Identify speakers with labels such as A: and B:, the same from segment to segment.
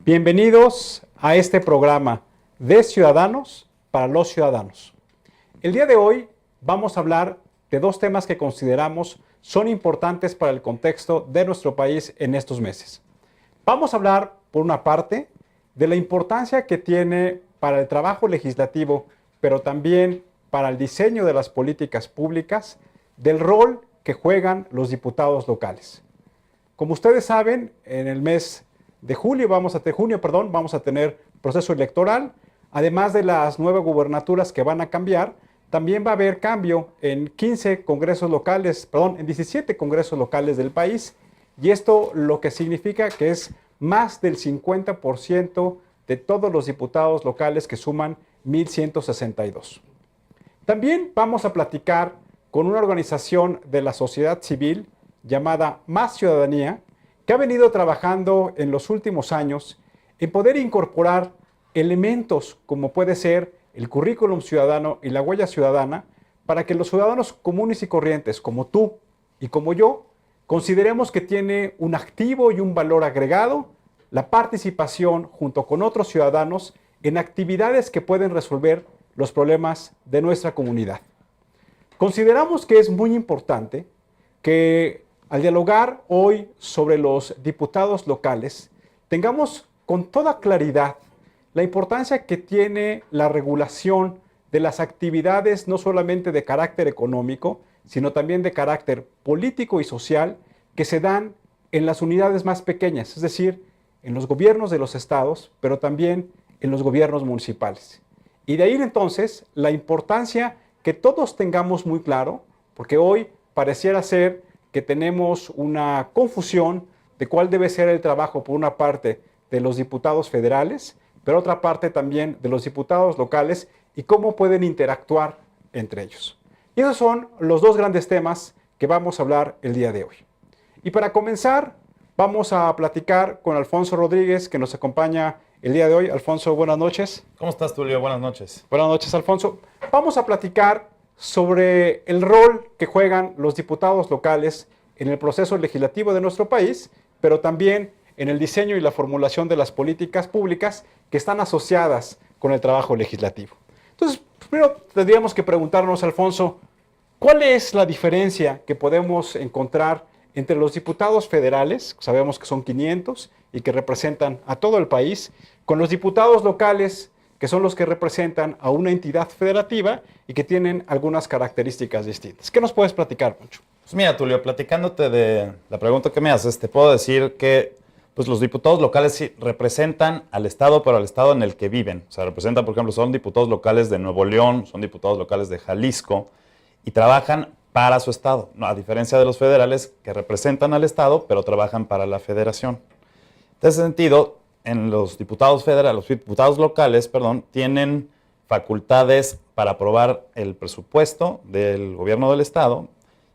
A: Bienvenidos a este programa de Ciudadanos para los Ciudadanos. El día de hoy vamos a hablar de dos temas que consideramos son importantes para el contexto de nuestro país en estos meses. Vamos a hablar, por una parte, de la importancia que tiene para el trabajo legislativo, pero también para el diseño de las políticas públicas, del rol que juegan los diputados locales. Como ustedes saben, en el mes de junio vamos a tener proceso electoral. Además de las nuevas gubernaturas que van a cambiar, también va a haber cambio en 17 congresos locales del país. Y esto lo que significa que es más del 50% de todos los diputados locales, que suman 1,162. También vamos a platicar con una organización de la sociedad civil llamada Más Ciudadanía, que ha venido trabajando en los últimos años en poder incorporar elementos como puede ser el currículum ciudadano y la huella ciudadana, para que los ciudadanos comunes y corrientes, como tú y como yo, consideremos que tiene un activo y un valor agregado la participación junto con otros ciudadanos en actividades que pueden resolver los problemas de nuestra comunidad. Consideramos que es muy importante que al dialogar hoy sobre los diputados locales, tengamos con toda claridad la importancia que tiene la regulación de las actividades no solamente de carácter económico, sino también de carácter político y social que se dan en las unidades más pequeñas, es decir, en los gobiernos de los estados, pero también en los gobiernos municipales. Y de ahí entonces la importancia que todos tengamos muy claro, porque hoy pareciera ser que tenemos una confusión de cuál debe ser el trabajo, por una parte, de los diputados federales, pero otra parte también de los diputados locales y cómo pueden interactuar entre ellos. Y esos son los dos grandes temas que vamos a hablar el día de hoy. Y para comenzar, vamos a platicar con Alfonso Rodríguez, que nos acompaña el día de hoy. Alfonso, buenas noches.
B: ¿Cómo estás, Tulio? Buenas noches.
A: Buenas noches, Alfonso. Vamos a platicar sobre el rol que juegan los diputados locales en el proceso legislativo de nuestro país, pero también en el diseño y la formulación de las políticas públicas que están asociadas con el trabajo legislativo. Entonces, primero tendríamos que preguntarnos, Alfonso, ¿cuál es la diferencia que podemos encontrar entre los diputados federales, sabemos que son 500 y que representan a todo el país, con los diputados locales, que son los que representan a una entidad federativa y que tienen algunas características distintas? ¿Qué nos puedes platicar, Poncho?
B: Pues mira, Tulio, platicándote de la pregunta que me haces, te puedo decir que pues, los diputados locales sí representan al Estado, pero al Estado en el que viven. O sea, representan, por ejemplo, son diputados locales de Nuevo León, son diputados locales de Jalisco y trabajan para su Estado, no, a diferencia de los federales que representan al Estado, pero trabajan para la Federación. En ese sentido, en los diputados federales, los diputados locales, tienen facultades para aprobar el presupuesto del gobierno del Estado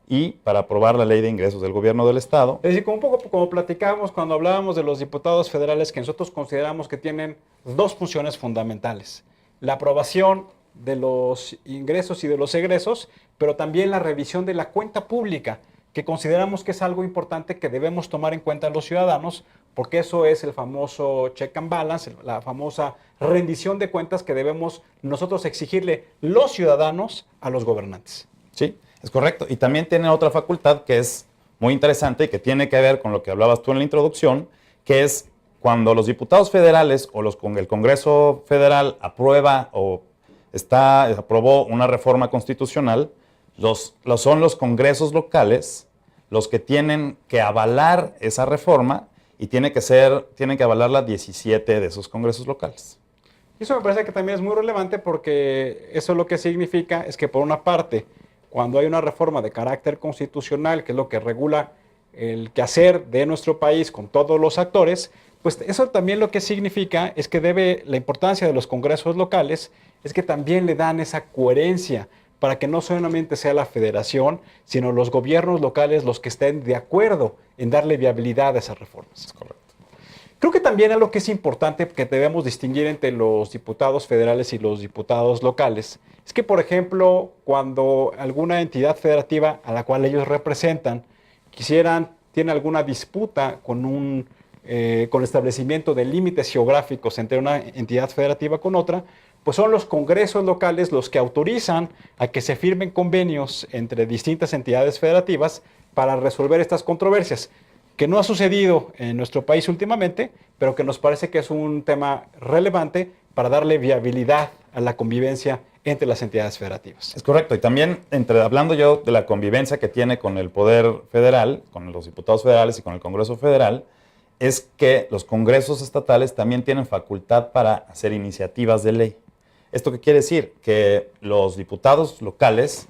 B: y para aprobar la ley de ingresos del gobierno del Estado.
A: Es decir, un poco como platicábamos cuando hablábamos de los diputados federales, que nosotros consideramos que tienen dos funciones fundamentales: la aprobación de los ingresos y de los egresos, pero también la revisión de la cuenta pública, que consideramos que es algo importante que debemos tomar en cuenta los ciudadanos, porque eso es el famoso check and balance, la famosa rendición de cuentas que debemos nosotros exigirle los ciudadanos a los gobernantes.
B: Sí, es correcto. Y también tiene otra facultad que es muy interesante y que tiene que ver con lo que hablabas tú en la introducción, que es cuando los diputados federales o el Congreso Federal aprueba o aprobó una reforma constitucional, son los congresos locales los que tienen que avalar esa reforma y tienen que avalarla 17 de esos congresos locales.
A: Y eso me parece que también es muy relevante, porque eso lo que significa es que, por una parte, cuando hay una reforma de carácter constitucional, que es lo que regula el quehacer de nuestro país con todos los actores, pues eso también lo que significa es que la importancia de los congresos locales es que también le dan esa coherencia para que no solamente sea la federación, sino los gobiernos locales los que estén de acuerdo en darle viabilidad a esas reformas.
B: Es correcto.
A: Creo que también algo que es importante que debemos distinguir entre los diputados federales y los diputados locales es que, por ejemplo, cuando alguna entidad federativa a la cual ellos representan tiene alguna disputa con un con el establecimiento de límites geográficos entre una entidad federativa con otra, pues son los congresos locales los que autorizan a que se firmen convenios entre distintas entidades federativas para resolver estas controversias, que no ha sucedido en nuestro país últimamente, pero que nos parece que es un tema relevante para darle viabilidad a la convivencia entre las entidades federativas.
B: Es correcto, y también hablando yo de la convivencia que tiene con el Poder Federal, con los diputados federales y con el Congreso Federal, es que los congresos estatales también tienen facultad para hacer iniciativas de ley. ¿Esto qué quiere decir? Que los diputados locales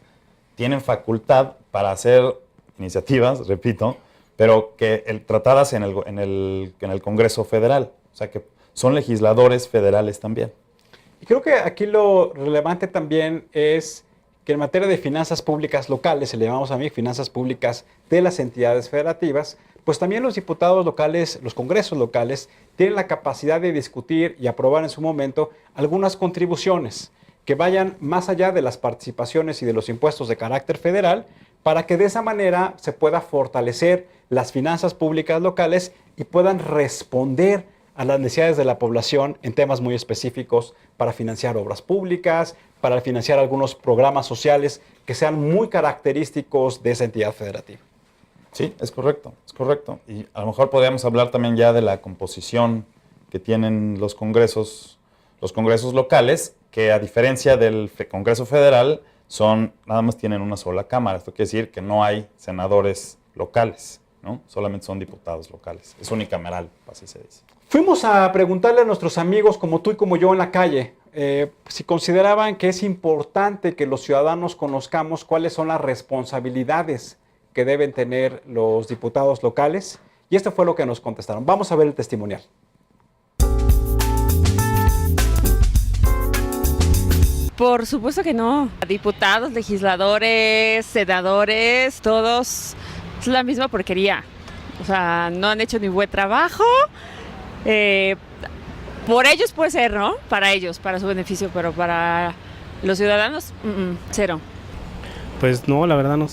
B: tienen facultad para hacer iniciativas, repito, pero que tratadas en el Congreso Federal. O sea, que son legisladores federales también.
A: Y creo que aquí lo relevante también es que en materia de finanzas públicas locales, se le llamamos a mí finanzas públicas de las entidades federativas, pues también los diputados locales, los congresos locales, tienen la capacidad de discutir y aprobar en su momento algunas contribuciones que vayan más allá de las participaciones y de los impuestos de carácter federal, para que de esa manera se pueda fortalecer las finanzas públicas locales y puedan responder a las necesidades de la población en temas muy específicos para financiar obras públicas, para financiar algunos programas sociales que sean muy característicos de esa entidad federativa.
B: Sí, es correcto, es correcto. Y a lo mejor podríamos hablar también ya de la composición que tienen los congresos locales, que a diferencia del Congreso Federal, nada más tienen una sola cámara. Esto quiere decir que no hay senadores locales, ¿no? Solamente son diputados locales. Es unicameral, así se dice.
A: Fuimos a preguntarle a nuestros amigos como tú y como yo en la calle si consideraban que es importante que los ciudadanos conozcamos cuáles son las responsabilidades que deben tener los diputados locales, y esto fue lo que nos contestaron. Vamos a ver el testimonial.
C: Por supuesto que no. Diputados, legisladores, senadores, todos es la misma porquería. O sea, no han hecho ni buen trabajo. Por ellos puede ser, ¿no? Para ellos, para su beneficio, pero para los ciudadanos, cero.
D: Pues no, la verdad no,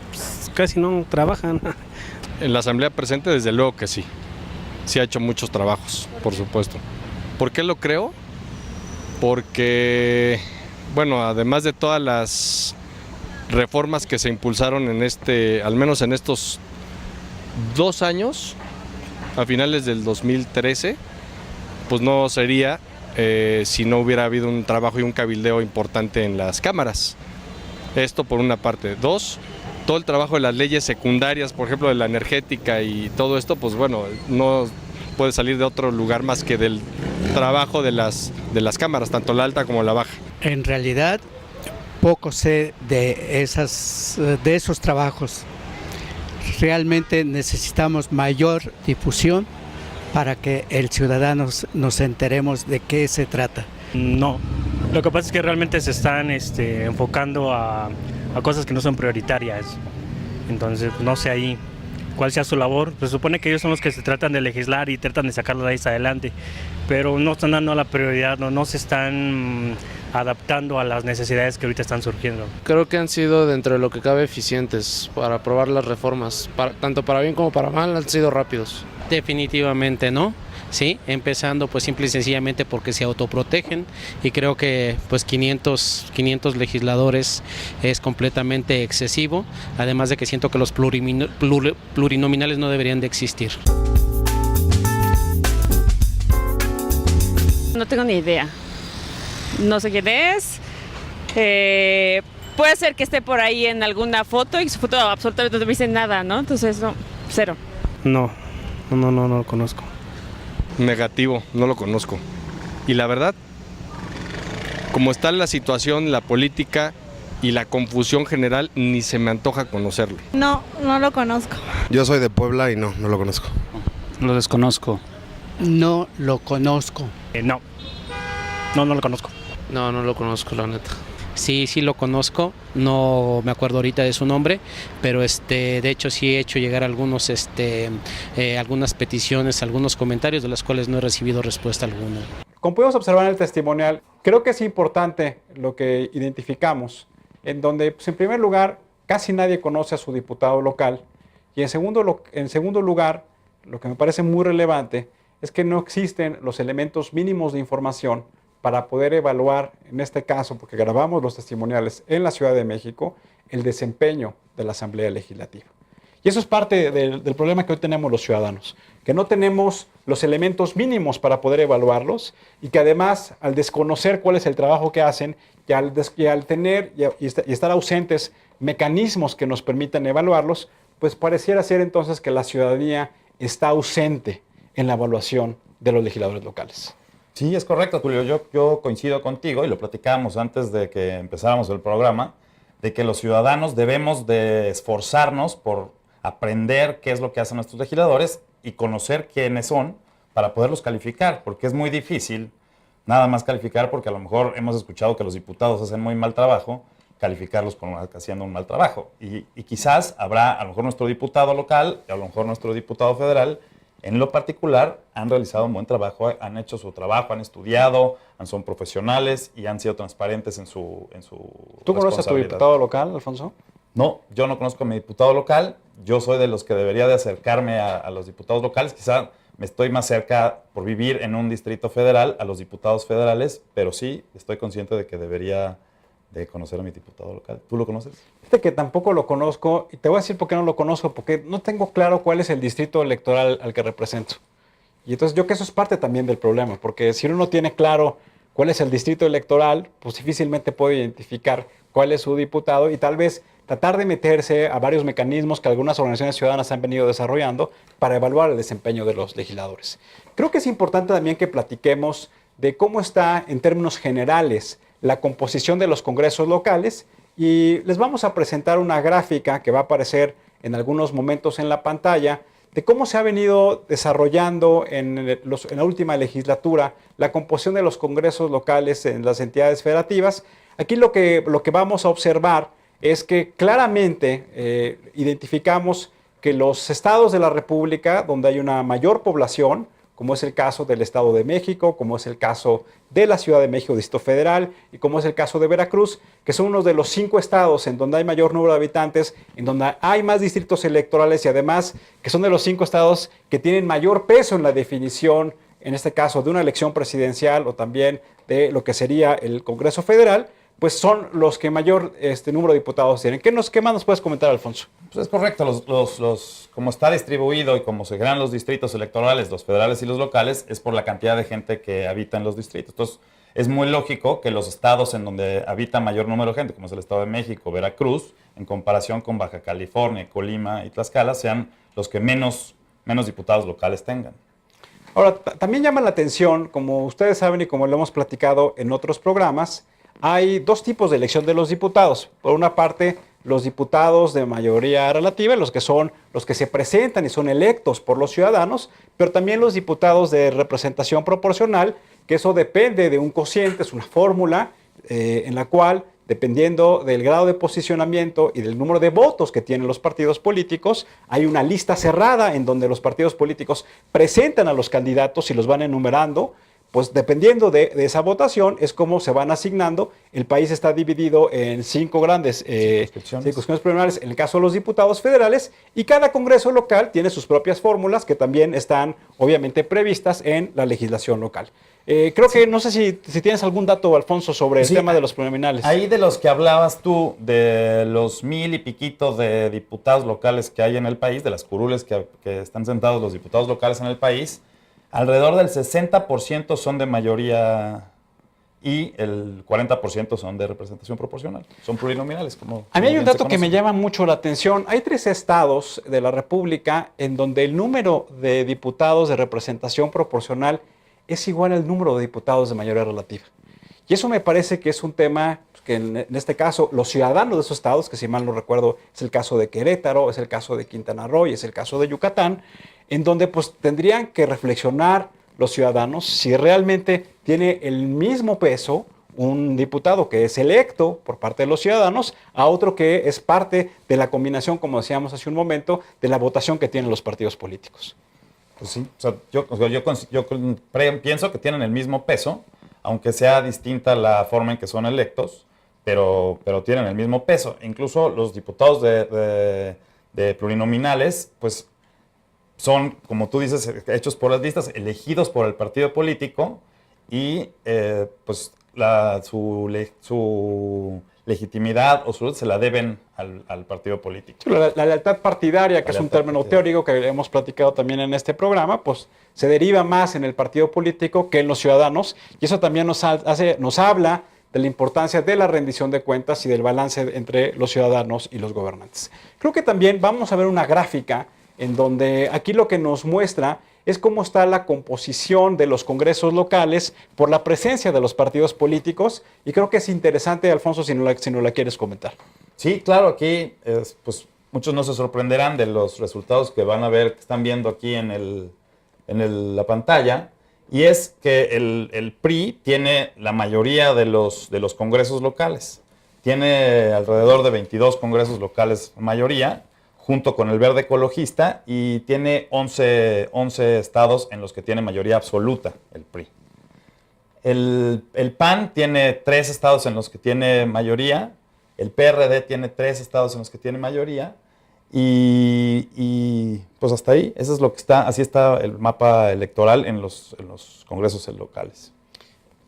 D: pues casi no trabajan.
E: En la asamblea presente, desde luego que sí. Sí ha hecho muchos trabajos, por supuesto. ¿Por qué lo creo? Porque, bueno, además de todas las reformas que se impulsaron al menos en estos 2 años, a finales del 2013, pues no sería si no hubiera habido un trabajo y un cabildeo importante en las cámaras. Esto por una parte. 2, todo el trabajo de las leyes secundarias, por ejemplo, de la energética y todo esto, pues bueno, no puede salir de otro lugar más que del trabajo de las cámaras, tanto la alta como la baja.
F: En realidad, poco sé de esos trabajos. Realmente necesitamos mayor difusión para que el ciudadano nos enteremos de qué se trata.
D: No, lo que pasa es que realmente se están enfocando a cosas que no son prioritarias. Entonces, no sé ahí cuál sea su labor. Se supone que ellos son los que se tratan de legislar y tratan de sacar la ley adelante, pero no están dando la prioridad, no se están adaptando a las necesidades que ahorita están surgiendo.
G: Creo que han sido, dentro de lo que cabe, eficientes para aprobar las reformas. Tanto para bien como para mal, han sido rápidos.
H: Definitivamente no, sí, empezando pues simple y sencillamente porque se autoprotegen, y creo que pues 500 legisladores es completamente excesivo, además de que siento que los plurinominales no deberían de existir.
C: No tengo ni idea. No sé quién es. Puede ser que esté por ahí en alguna foto y su foto absolutamente no me dice nada, ¿no? Entonces, no, cero.
D: No lo conozco.
E: Negativo, no lo conozco. Y la verdad, como está la situación, la política y la confusión general, ni se me antoja conocerlo.
I: No lo conozco.
J: Yo soy de Puebla y no lo conozco.
K: Lo desconozco.
F: No lo conozco.
D: No lo conozco.
G: No lo conozco, la neta.
H: Sí lo conozco, no me acuerdo ahorita de su nombre, pero de hecho sí he hecho llegar algunas peticiones, algunos comentarios de los cuales no he recibido respuesta alguna.
A: Como pudimos observar en el testimonial, creo que es importante lo que identificamos, en donde, pues, en primer lugar, casi nadie conoce a su diputado local, y en segundo lugar, lo que me parece muy relevante es que no existen los elementos mínimos de información para poder evaluar, en este caso, porque grabamos los testimoniales en la Ciudad de México, el desempeño de la Asamblea Legislativa. Y eso es parte del problema que hoy tenemos los ciudadanos, que no tenemos los elementos mínimos para poder evaluarlos y que además, al desconocer cuál es el trabajo que hacen y al tener y estar ausentes mecanismos que nos permitan evaluarlos, pues pareciera ser entonces que la ciudadanía está ausente en la evaluación de los legisladores locales.
B: Sí, es correcto, Tulio. Yo coincido contigo y lo platicábamos antes de que empezáramos el programa, de que los ciudadanos debemos de esforzarnos por aprender qué es lo que hacen nuestros legisladores y conocer quiénes son para poderlos calificar, porque es muy difícil nada más calificar porque a lo mejor hemos escuchado que los diputados hacen muy mal trabajo, calificarlos haciendo un mal trabajo. Y quizás habrá, a lo mejor nuestro diputado local, y a lo mejor nuestro diputado federal, en lo particular, han realizado un buen trabajo, han hecho su trabajo, han estudiado, son profesionales y han sido transparentes en su
A: ¿Tú conoces a tu diputado local, Alfonso?
B: No, yo no conozco a mi diputado local. Yo soy de los que debería de acercarme a los diputados locales. Quizá me estoy más cerca, por vivir en un distrito federal, a los diputados federales, pero sí estoy consciente de que debería de conocer a mi diputado local. ¿Tú lo conoces?
A: Fíjate que tampoco lo conozco, y te voy a decir por qué no lo conozco, porque no tengo claro cuál es el distrito electoral al que represento. Y entonces yo creo que eso es parte también del problema, porque si uno no tiene claro cuál es el distrito electoral, pues difícilmente puede identificar cuál es su diputado y tal vez tratar de meterse a varios mecanismos que algunas organizaciones ciudadanas han venido desarrollando para evaluar el desempeño de los legisladores. Creo que es importante también que platiquemos de cómo está en términos generales la composición de los congresos locales y les vamos a presentar una gráfica que va a aparecer en algunos momentos en la pantalla de cómo se ha venido desarrollando en la última legislatura la composición de los congresos locales en las entidades federativas. Aquí lo que vamos a observar es que claramente identificamos que los estados de la República, donde hay una mayor población, como es el caso del Estado de México, como es el caso de la Ciudad de México, Distrito Federal, y como es el caso de Veracruz, que son uno de los 5 estados en donde hay mayor número de habitantes, en donde hay más distritos electorales y además que son de los 5 estados que tienen mayor peso en la definición, en este caso, de una elección presidencial o también de lo que sería el Congreso Federal, pues son los que mayor número de diputados tienen. ¿Qué más nos puedes comentar, Alfonso?
B: Pues es correcto, como está distribuido y como se crean los distritos electorales, los federales y los locales, es por la cantidad de gente que habita en los distritos. Entonces, es muy lógico que los estados en donde habita mayor número de gente, como es el Estado de México, Veracruz, en comparación con Baja California, Colima y Tlaxcala, sean los que menos diputados locales tengan.
A: Ahora, también llama la atención, como ustedes saben y como lo hemos platicado en otros programas, hay 2 tipos de elección de los diputados. Por una parte, los diputados de mayoría relativa, los que se presentan y son electos por los ciudadanos, pero también los diputados de representación proporcional, que eso depende de un cociente, es una fórmula en la cual, dependiendo del grado de posicionamiento y del número de votos que tienen los partidos políticos, hay una lista cerrada en donde los partidos políticos presentan a los candidatos y los van enumerando. Pues dependiendo de esa votación es como se van asignando. El país está dividido en 5 grandes circunscripciones plurales en el caso de los diputados federales y cada congreso local tiene sus propias fórmulas que también están obviamente previstas en la legislación local. Creo que no sé si tienes algún dato, Alfonso, sobre el tema de los plurinominales.
B: Ahí de los que hablabas tú, de los 1000 y piquito de diputados locales que hay en el país, de las curules que están sentados los diputados locales en el país, alrededor del 60% son de mayoría y el 40% son de representación proporcional. Son plurinominales.
A: A mí hay un dato que me llama mucho la atención. Hay 3 estados de la República en donde el número de diputados de representación proporcional es igual al número de diputados de mayoría relativa. Y eso me parece que es un tema que en este caso los ciudadanos de esos estados, que si mal no recuerdo es el caso de Querétaro, es el caso de Quintana Roo y es el caso de Yucatán, en donde pues tendrían que reflexionar los ciudadanos si realmente tiene el mismo peso un diputado que es electo por parte de los ciudadanos a otro que es parte de la combinación, como decíamos hace un momento, de la votación que tienen los partidos políticos.
B: Pues sí, o sea, yo pienso que tienen el mismo peso, aunque sea distinta la forma en que son electos, pero tienen el mismo peso. Incluso los diputados de plurinominales, pues son, como tú dices, hechos por las listas, elegidos por el partido político y pues su legitimidad o su se la deben al partido político.
A: Sí, la lealtad partidaria, que es un término teórico que hemos platicado también en este programa, pues se deriva más en el partido político que en los ciudadanos, y eso también nos habla de la importancia de la rendición de cuentas y del balance entre los ciudadanos y los gobernantes. Creo que también vamos a ver una gráfica en donde aquí lo que nos muestra es cómo está la composición de los congresos locales por la presencia de los partidos políticos, y creo que es interesante, Alfonso, si no la quieres comentar.
B: Sí, claro, aquí pues muchos no se sorprenderán de los resultados que van a ver, que están viendo aquí en la pantalla, y es que el PRI tiene la mayoría de los congresos locales. Tiene alrededor de 22 congresos locales mayoría, junto con el Verde Ecologista, y tiene 11 estados en los que tiene mayoría absoluta el PRI. El PAN tiene 3 estados en los que tiene mayoría, el PRD tiene 3 estados en los que tiene mayoría, y pues hasta ahí, eso es lo que está, así está el mapa electoral en los congresos locales.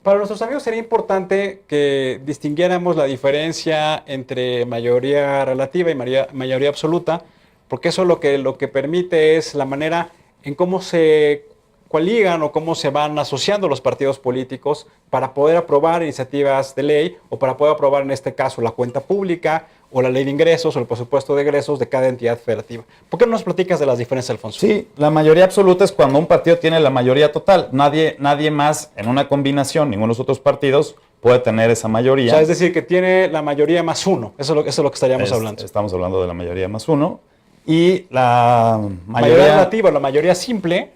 A: Para nuestros amigos sería importante que distinguiéramos la diferencia entre mayoría relativa y mayoría absoluta, porque eso lo que permite es la manera en cómo se coaligan o cómo se van asociando los partidos políticos para poder aprobar iniciativas de ley o para poder aprobar en este caso la cuenta pública o la ley de ingresos o el presupuesto de egresos de cada entidad federativa. ¿Por qué no nos platicas de las diferencias, Alfonso?
B: Sí, la mayoría absoluta es cuando un partido tiene la mayoría total. Nadie más en una combinación, ninguno de los otros partidos puede tener esa mayoría.
A: O sea, es decir, que tiene la mayoría más uno. Eso es lo que estaríamos hablando.
B: Estamos hablando de la mayoría más uno. Y la
A: mayoría relativa, la mayoría simple.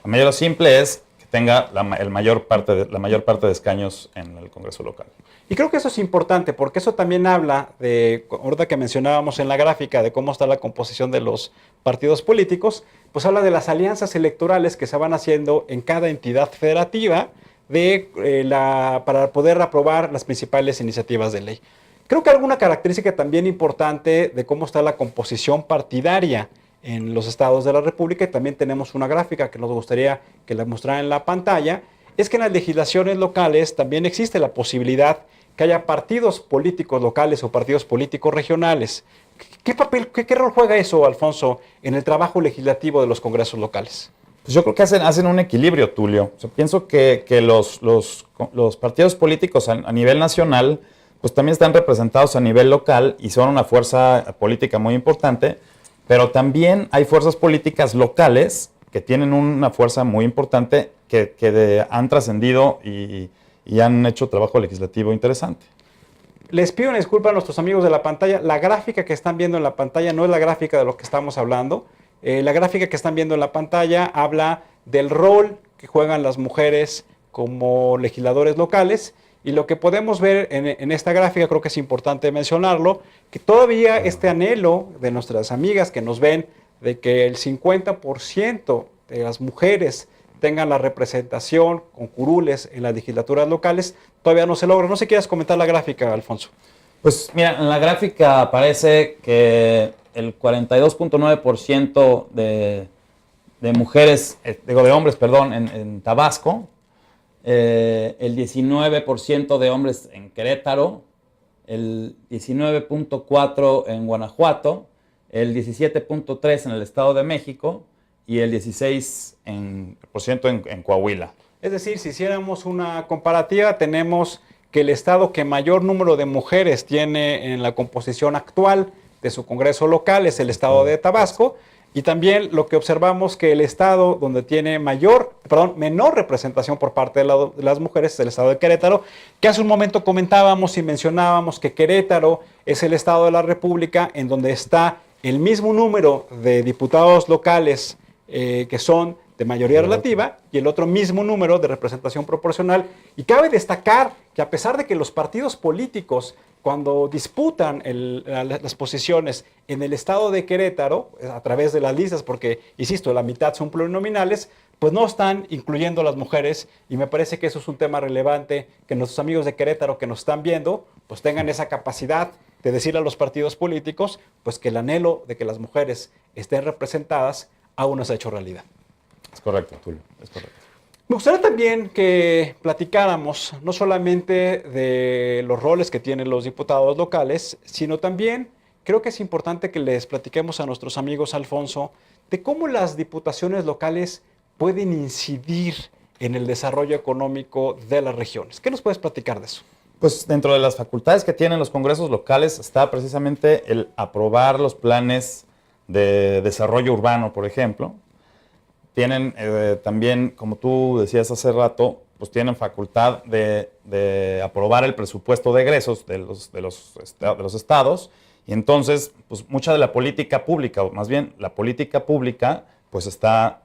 B: La mayoría simple es que tenga la mayor parte de escaños en el Congreso local.
A: Y creo que eso es importante, porque eso también habla de, ahorita que mencionábamos en la gráfica, de cómo está la composición de los partidos políticos, pues habla de las alianzas electorales que se van haciendo en cada entidad federativa para poder aprobar las principales iniciativas de ley. Creo que alguna característica también importante de cómo está la composición partidaria en los estados de la República, y también tenemos una gráfica que nos gustaría que la mostrara en la pantalla, es que en las legislaciones locales también existe la posibilidad que haya partidos políticos locales o partidos políticos regionales. ¿Qué rol juega eso, Alfonso, en el trabajo legislativo de los congresos locales?
B: Pues yo creo que hacen un equilibrio, Tulio. O sea, pienso que los partidos políticos a nivel nacional pues también están representados a nivel local y son una fuerza política muy importante, pero también hay fuerzas políticas locales que tienen una fuerza muy importante que han trascendido y han hecho trabajo legislativo interesante.
A: Les pido una disculpa a nuestros amigos de la pantalla. La gráfica que están viendo en la pantalla no es la gráfica de lo que estamos hablando. La gráfica que están viendo en la pantalla habla del rol que juegan las mujeres como legisladores locales. Y lo que podemos ver en esta gráfica, creo que es importante mencionarlo, que todavía este anhelo de nuestras amigas que nos ven de que el 50% de las mujeres tengan la representación con curules en las legislaturas locales, todavía no se logra. No sé si quieres comentar la gráfica, Alfonso.
B: Pues mira, en la gráfica aparece que el 42.9% de mujeres, de hombres, perdón, en Tabasco, el 19% de hombres en Querétaro, el 19.4% en Guanajuato, el 17.3% en el Estado de México y el 16% en Coahuila.
A: Es decir, si hiciéramos una comparativa, tenemos que el estado que mayor número de mujeres tiene en la composición actual de su Congreso local es el estado de Tabasco. Y también lo que observamos que el estado donde tiene menor representación por parte de las mujeres es el estado de Querétaro, que hace un momento comentábamos y mencionábamos que Querétaro es el estado de la República en donde está el mismo número de diputados locales que son de mayoría relativa y el otro mismo número de representación proporcional. Y cabe destacar que a pesar de que los partidos políticos, cuando disputan las posiciones en el estado de Querétaro, a través de las listas, porque, insisto, la mitad son plurinominales, pues no están incluyendo a las mujeres, y me parece que eso es un tema relevante, que nuestros amigos de Querétaro que nos están viendo, pues tengan esa capacidad de decir a los partidos políticos, pues que el anhelo de que las mujeres estén representadas aún no se ha hecho realidad.
B: Es correcto, Tulio, es correcto.
A: Me gustaría también que platicáramos no solamente de los roles que tienen los diputados locales, sino también creo que es importante que les platiquemos a nuestros amigos, Alfonso, de cómo las diputaciones locales pueden incidir en el desarrollo económico de las regiones. ¿Qué nos puedes platicar de eso?
B: Pues dentro de las facultades que tienen los congresos locales está precisamente el aprobar los planes de desarrollo urbano, por ejemplo. Tienen también, como tú decías hace rato, pues tienen facultad de aprobar el presupuesto de egresos de los estados. Y entonces, pues mucha de la política pública, o más bien la política pública, pues está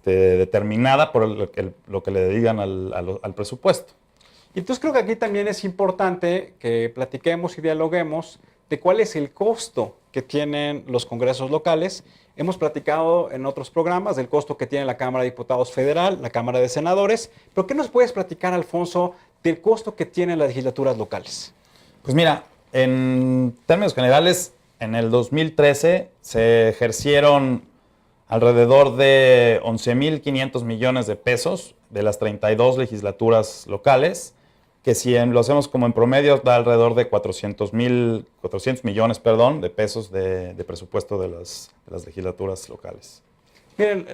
B: determinada por lo que le dedican al presupuesto.
A: Y entonces creo que aquí también es importante que platiquemos y dialoguemos de cuál es el costo que tienen los congresos locales. Hemos platicado en otros programas del costo que tiene la Cámara de Diputados Federal, la Cámara de Senadores, pero ¿qué nos puedes platicar, Alfonso, del costo que tienen las legislaturas locales?
B: Pues mira, en términos generales, en el 2013 se ejercieron alrededor de 11.500 millones de pesos de las 32 legislaturas locales, que si lo hacemos como en promedio da alrededor de 400 millones de pesos de presupuesto de las legislaturas locales.
A: Miren,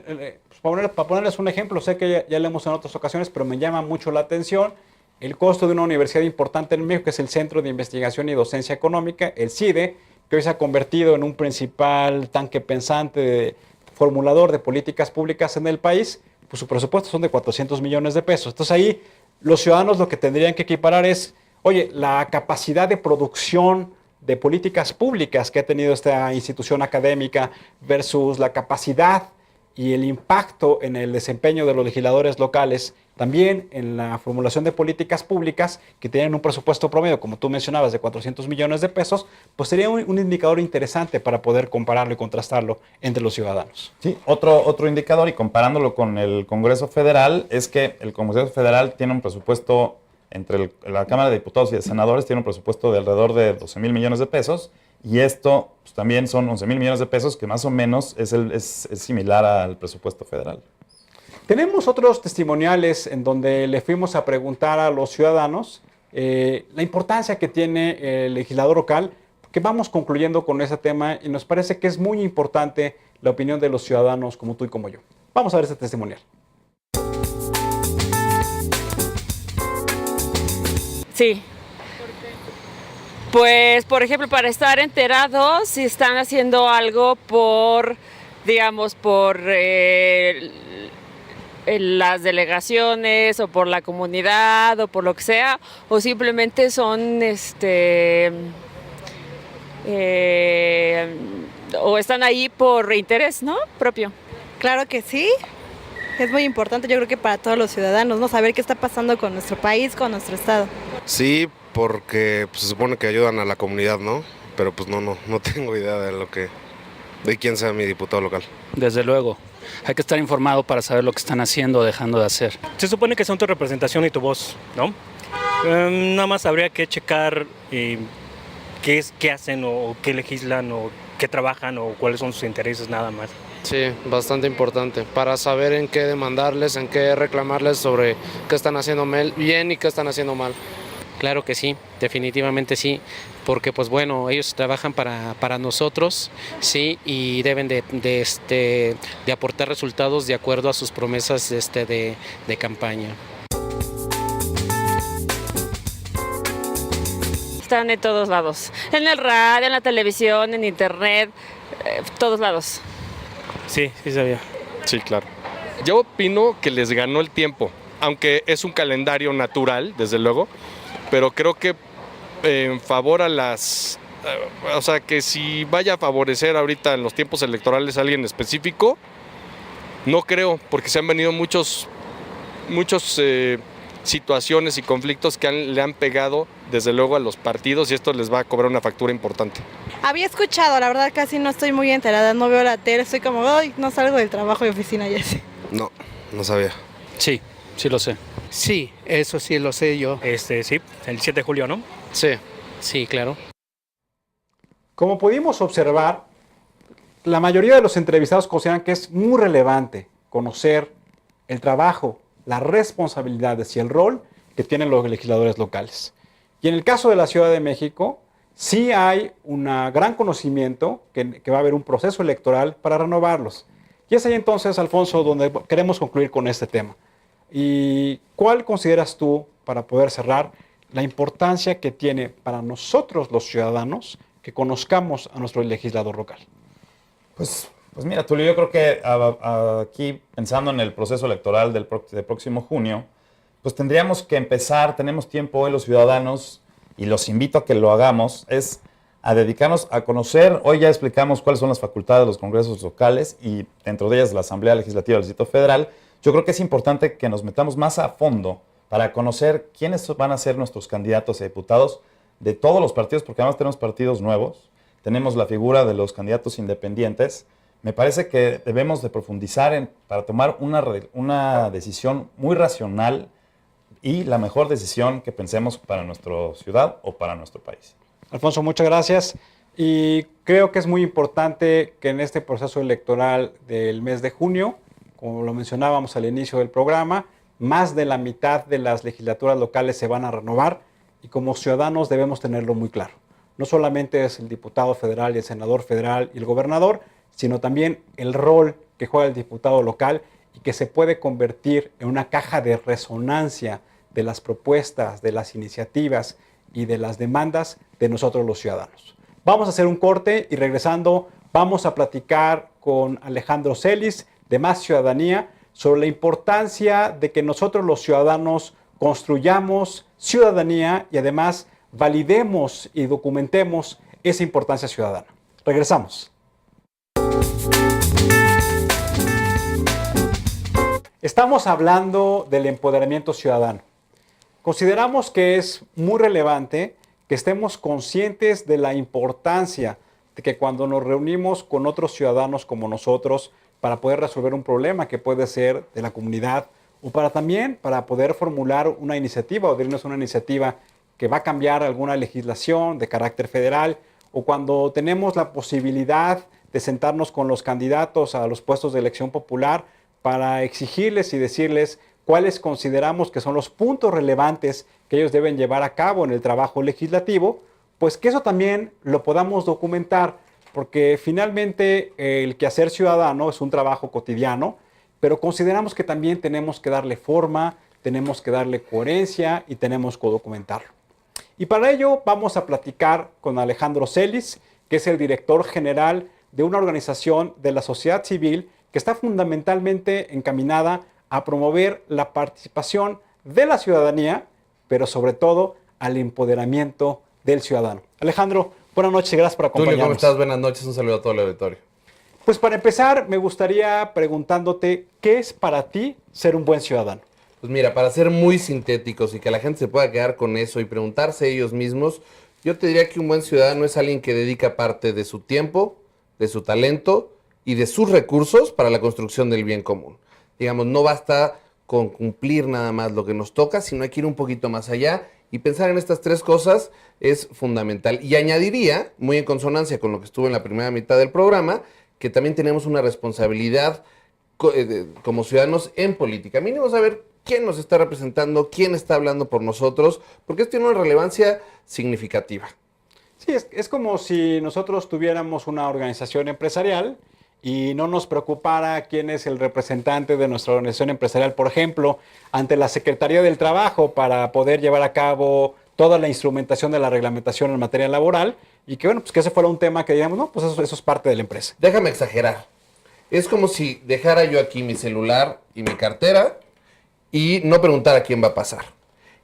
A: para ponerles un ejemplo, sé que ya lo hemos en otras ocasiones, pero me llama mucho la atención el costo de una universidad importante en México, que es el Centro de Investigación y Docencia Económica, el CIDE, que hoy se ha convertido en un principal tanque pensante, formulador de políticas públicas en el país. Pues su presupuesto son de 400 millones de pesos. Entonces ahí los ciudadanos lo que tendrían que equiparar es, oye, la capacidad de producción de políticas públicas que ha tenido esta institución académica versus la capacidad y el impacto en el desempeño de los legisladores locales, también en la formulación de políticas públicas que tienen un presupuesto promedio, como tú mencionabas, de 400 millones de pesos, pues sería un indicador interesante para poder compararlo y contrastarlo entre los ciudadanos.
B: Sí, otro indicador, y comparándolo con el Congreso Federal, es que el Congreso Federal tiene un presupuesto, entre la Cámara de Diputados y de Senadores, tiene un presupuesto de alrededor de 12,000 millones de pesos, y esto pues, también son 11,000 millones de pesos, que más o menos es similar al presupuesto federal.
A: Tenemos otros testimoniales en donde le fuimos a preguntar a los ciudadanos la importancia que tiene el legislador local, que vamos concluyendo con ese tema y nos parece que es muy importante la opinión de los ciudadanos como tú y como yo. Vamos a ver este testimonial.
C: Sí. Pues, por ejemplo, para estar enterados si están haciendo algo por, digamos, por las delegaciones o por la comunidad o por lo que sea, o simplemente son, o están ahí por interés, ¿no? Propio.
I: Claro que sí. Es muy importante, yo creo que para todos los ciudadanos, ¿no? Saber qué está pasando con nuestro país, con nuestro estado.
J: Sí, porque pues, se supone que ayudan a la comunidad, ¿no? Pero pues no tengo idea de quién sea mi diputado local.
K: Desde luego. Hay que estar informado para saber lo que están haciendo o dejando de hacer.
D: Se supone que son tu representación y tu voz, ¿no? Nada más habría que checar qué hacen o qué legislan o qué trabajan o cuáles son sus intereses, nada más.
G: Sí, bastante importante, para saber en qué demandarles, en qué reclamarles sobre qué están haciendo bien y qué están haciendo mal.
H: Claro que sí, definitivamente sí, porque pues bueno, ellos trabajan para nosotros, sí, y deben de aportar resultados de acuerdo a sus promesas de campaña.
C: Están en todos lados, en el radio, en la televisión, en internet, todos lados.
D: Sí, sí sabía.
E: Sí, claro. Yo opino que les ganó el tiempo, aunque es un calendario natural, desde luego, pero creo que en favor a o sea, que si vaya a favorecer ahorita en los tiempos electorales a alguien específico, no creo, porque se han venido muchos situaciones y conflictos que le han pegado desde luego a los partidos y esto les va a cobrar una factura importante.
I: Había escuchado, la verdad casi no estoy muy enterada, no veo la tele, estoy como, ay, no salgo del trabajo de oficina ya sé.
J: No sabía.
K: Sí, sí lo sé.
F: Sí, eso sí lo sé yo.
D: Sí, el 7 de julio, ¿no?
G: Sí.
H: Sí, claro.
A: Como pudimos observar, la mayoría de los entrevistados consideran que es muy relevante conocer el trabajo, las responsabilidades y el rol que tienen los legisladores locales. Y en el caso de la Ciudad de México, sí hay un gran conocimiento que va a haber un proceso electoral para renovarlos. Y es ahí entonces, Alfonso, donde queremos concluir con este tema. ¿Y cuál consideras tú, para poder cerrar, la importancia que tiene para nosotros los ciudadanos que conozcamos a nuestro legislador local?
B: Pues mira, Tulio, yo creo que aquí, pensando en el proceso electoral del próximo junio, pues tendríamos que empezar, tenemos tiempo hoy los ciudadanos, y los invito a que lo hagamos, es a dedicarnos a conocer. Hoy ya explicamos cuáles son las facultades de los congresos locales y dentro de ellas la Asamblea Legislativa del Distrito Federal. Yo creo que es importante que nos metamos más a fondo para conocer quiénes van a ser nuestros candidatos a diputados de todos los partidos, porque además tenemos partidos nuevos, tenemos la figura de los candidatos independientes. Me parece que debemos de profundizar para tomar una decisión muy racional y la mejor decisión que pensemos para nuestra ciudad o para nuestro país.
A: Alfonso, muchas gracias. Y creo que es muy importante que en este proceso electoral del mes de junio, como lo mencionábamos al inicio del programa, más de la mitad de las legislaturas locales se van a renovar y como ciudadanos debemos tenerlo muy claro. No solamente es el diputado federal y el senador federal y el gobernador, sino también el rol que juega el diputado local y que se puede convertir en una caja de resonancia de las propuestas, de las iniciativas y de las demandas de nosotros los ciudadanos. Vamos a hacer un corte y regresando vamos a platicar con Alejandro Celis de Más Ciudadanía sobre la importancia de que nosotros los ciudadanos construyamos ciudadanía y además validemos y documentemos esa importancia ciudadana. Regresamos. Estamos hablando del empoderamiento ciudadano. Consideramos que es muy relevante que estemos conscientes de la importancia de que cuando nos reunimos con otros ciudadanos como nosotros para poder resolver un problema que puede ser de la comunidad o para poder formular una iniciativa o dirnos una iniciativa que va a cambiar alguna legislación de carácter federal o cuando tenemos la posibilidad de sentarnos con los candidatos a los puestos de elección popular para exigirles y decirles cuáles consideramos que son los puntos relevantes que ellos deben llevar a cabo en el trabajo legislativo, pues que eso también lo podamos documentar, porque finalmente el quehacer ciudadano es un trabajo cotidiano, pero consideramos que también tenemos que darle forma, tenemos que darle coherencia y tenemos que documentarlo. Y para ello vamos a platicar con Alejandro Celis, que es el director general de una organización de la sociedad civil que está fundamentalmente encaminada a promover la participación de la ciudadanía, pero sobre todo al empoderamiento del ciudadano. Alejandro, buenas noches y gracias por acompañarnos.
L: Tulio, ¿cómo estás? Buenas noches, un saludo a todo el auditorio.
A: Pues para empezar, me gustaría preguntándote, ¿qué es para ti ser un buen ciudadano?
L: Pues mira, para ser muy sintéticos y que la gente se pueda quedar con eso y preguntarse ellos mismos, yo te diría que un buen ciudadano es alguien que dedica parte de su tiempo, de su talento y de sus recursos para la construcción del bien común. Digamos, no basta con cumplir nada más lo que nos toca, sino hay que ir un poquito más allá y pensar en estas tres cosas es fundamental. Y añadiría, muy en consonancia con lo que estuvo en la primera mitad del programa, que también tenemos una responsabilidad como ciudadanos en política. Mínimo saber quién nos está representando, quién está hablando por nosotros, porque esto tiene una relevancia significativa.
A: Sí, es como si nosotros tuviéramos una organización empresarial y no nos preocupara quién es el representante de nuestra organización empresarial, por ejemplo, ante la Secretaría del Trabajo para poder llevar a cabo toda la instrumentación de la reglamentación en materia laboral y que, bueno, pues que ese fuera un tema que digamos, no, pues eso es parte de la empresa.
L: Déjame exagerar. Es como si dejara yo aquí mi celular y mi cartera y no preguntara quién va a pasar.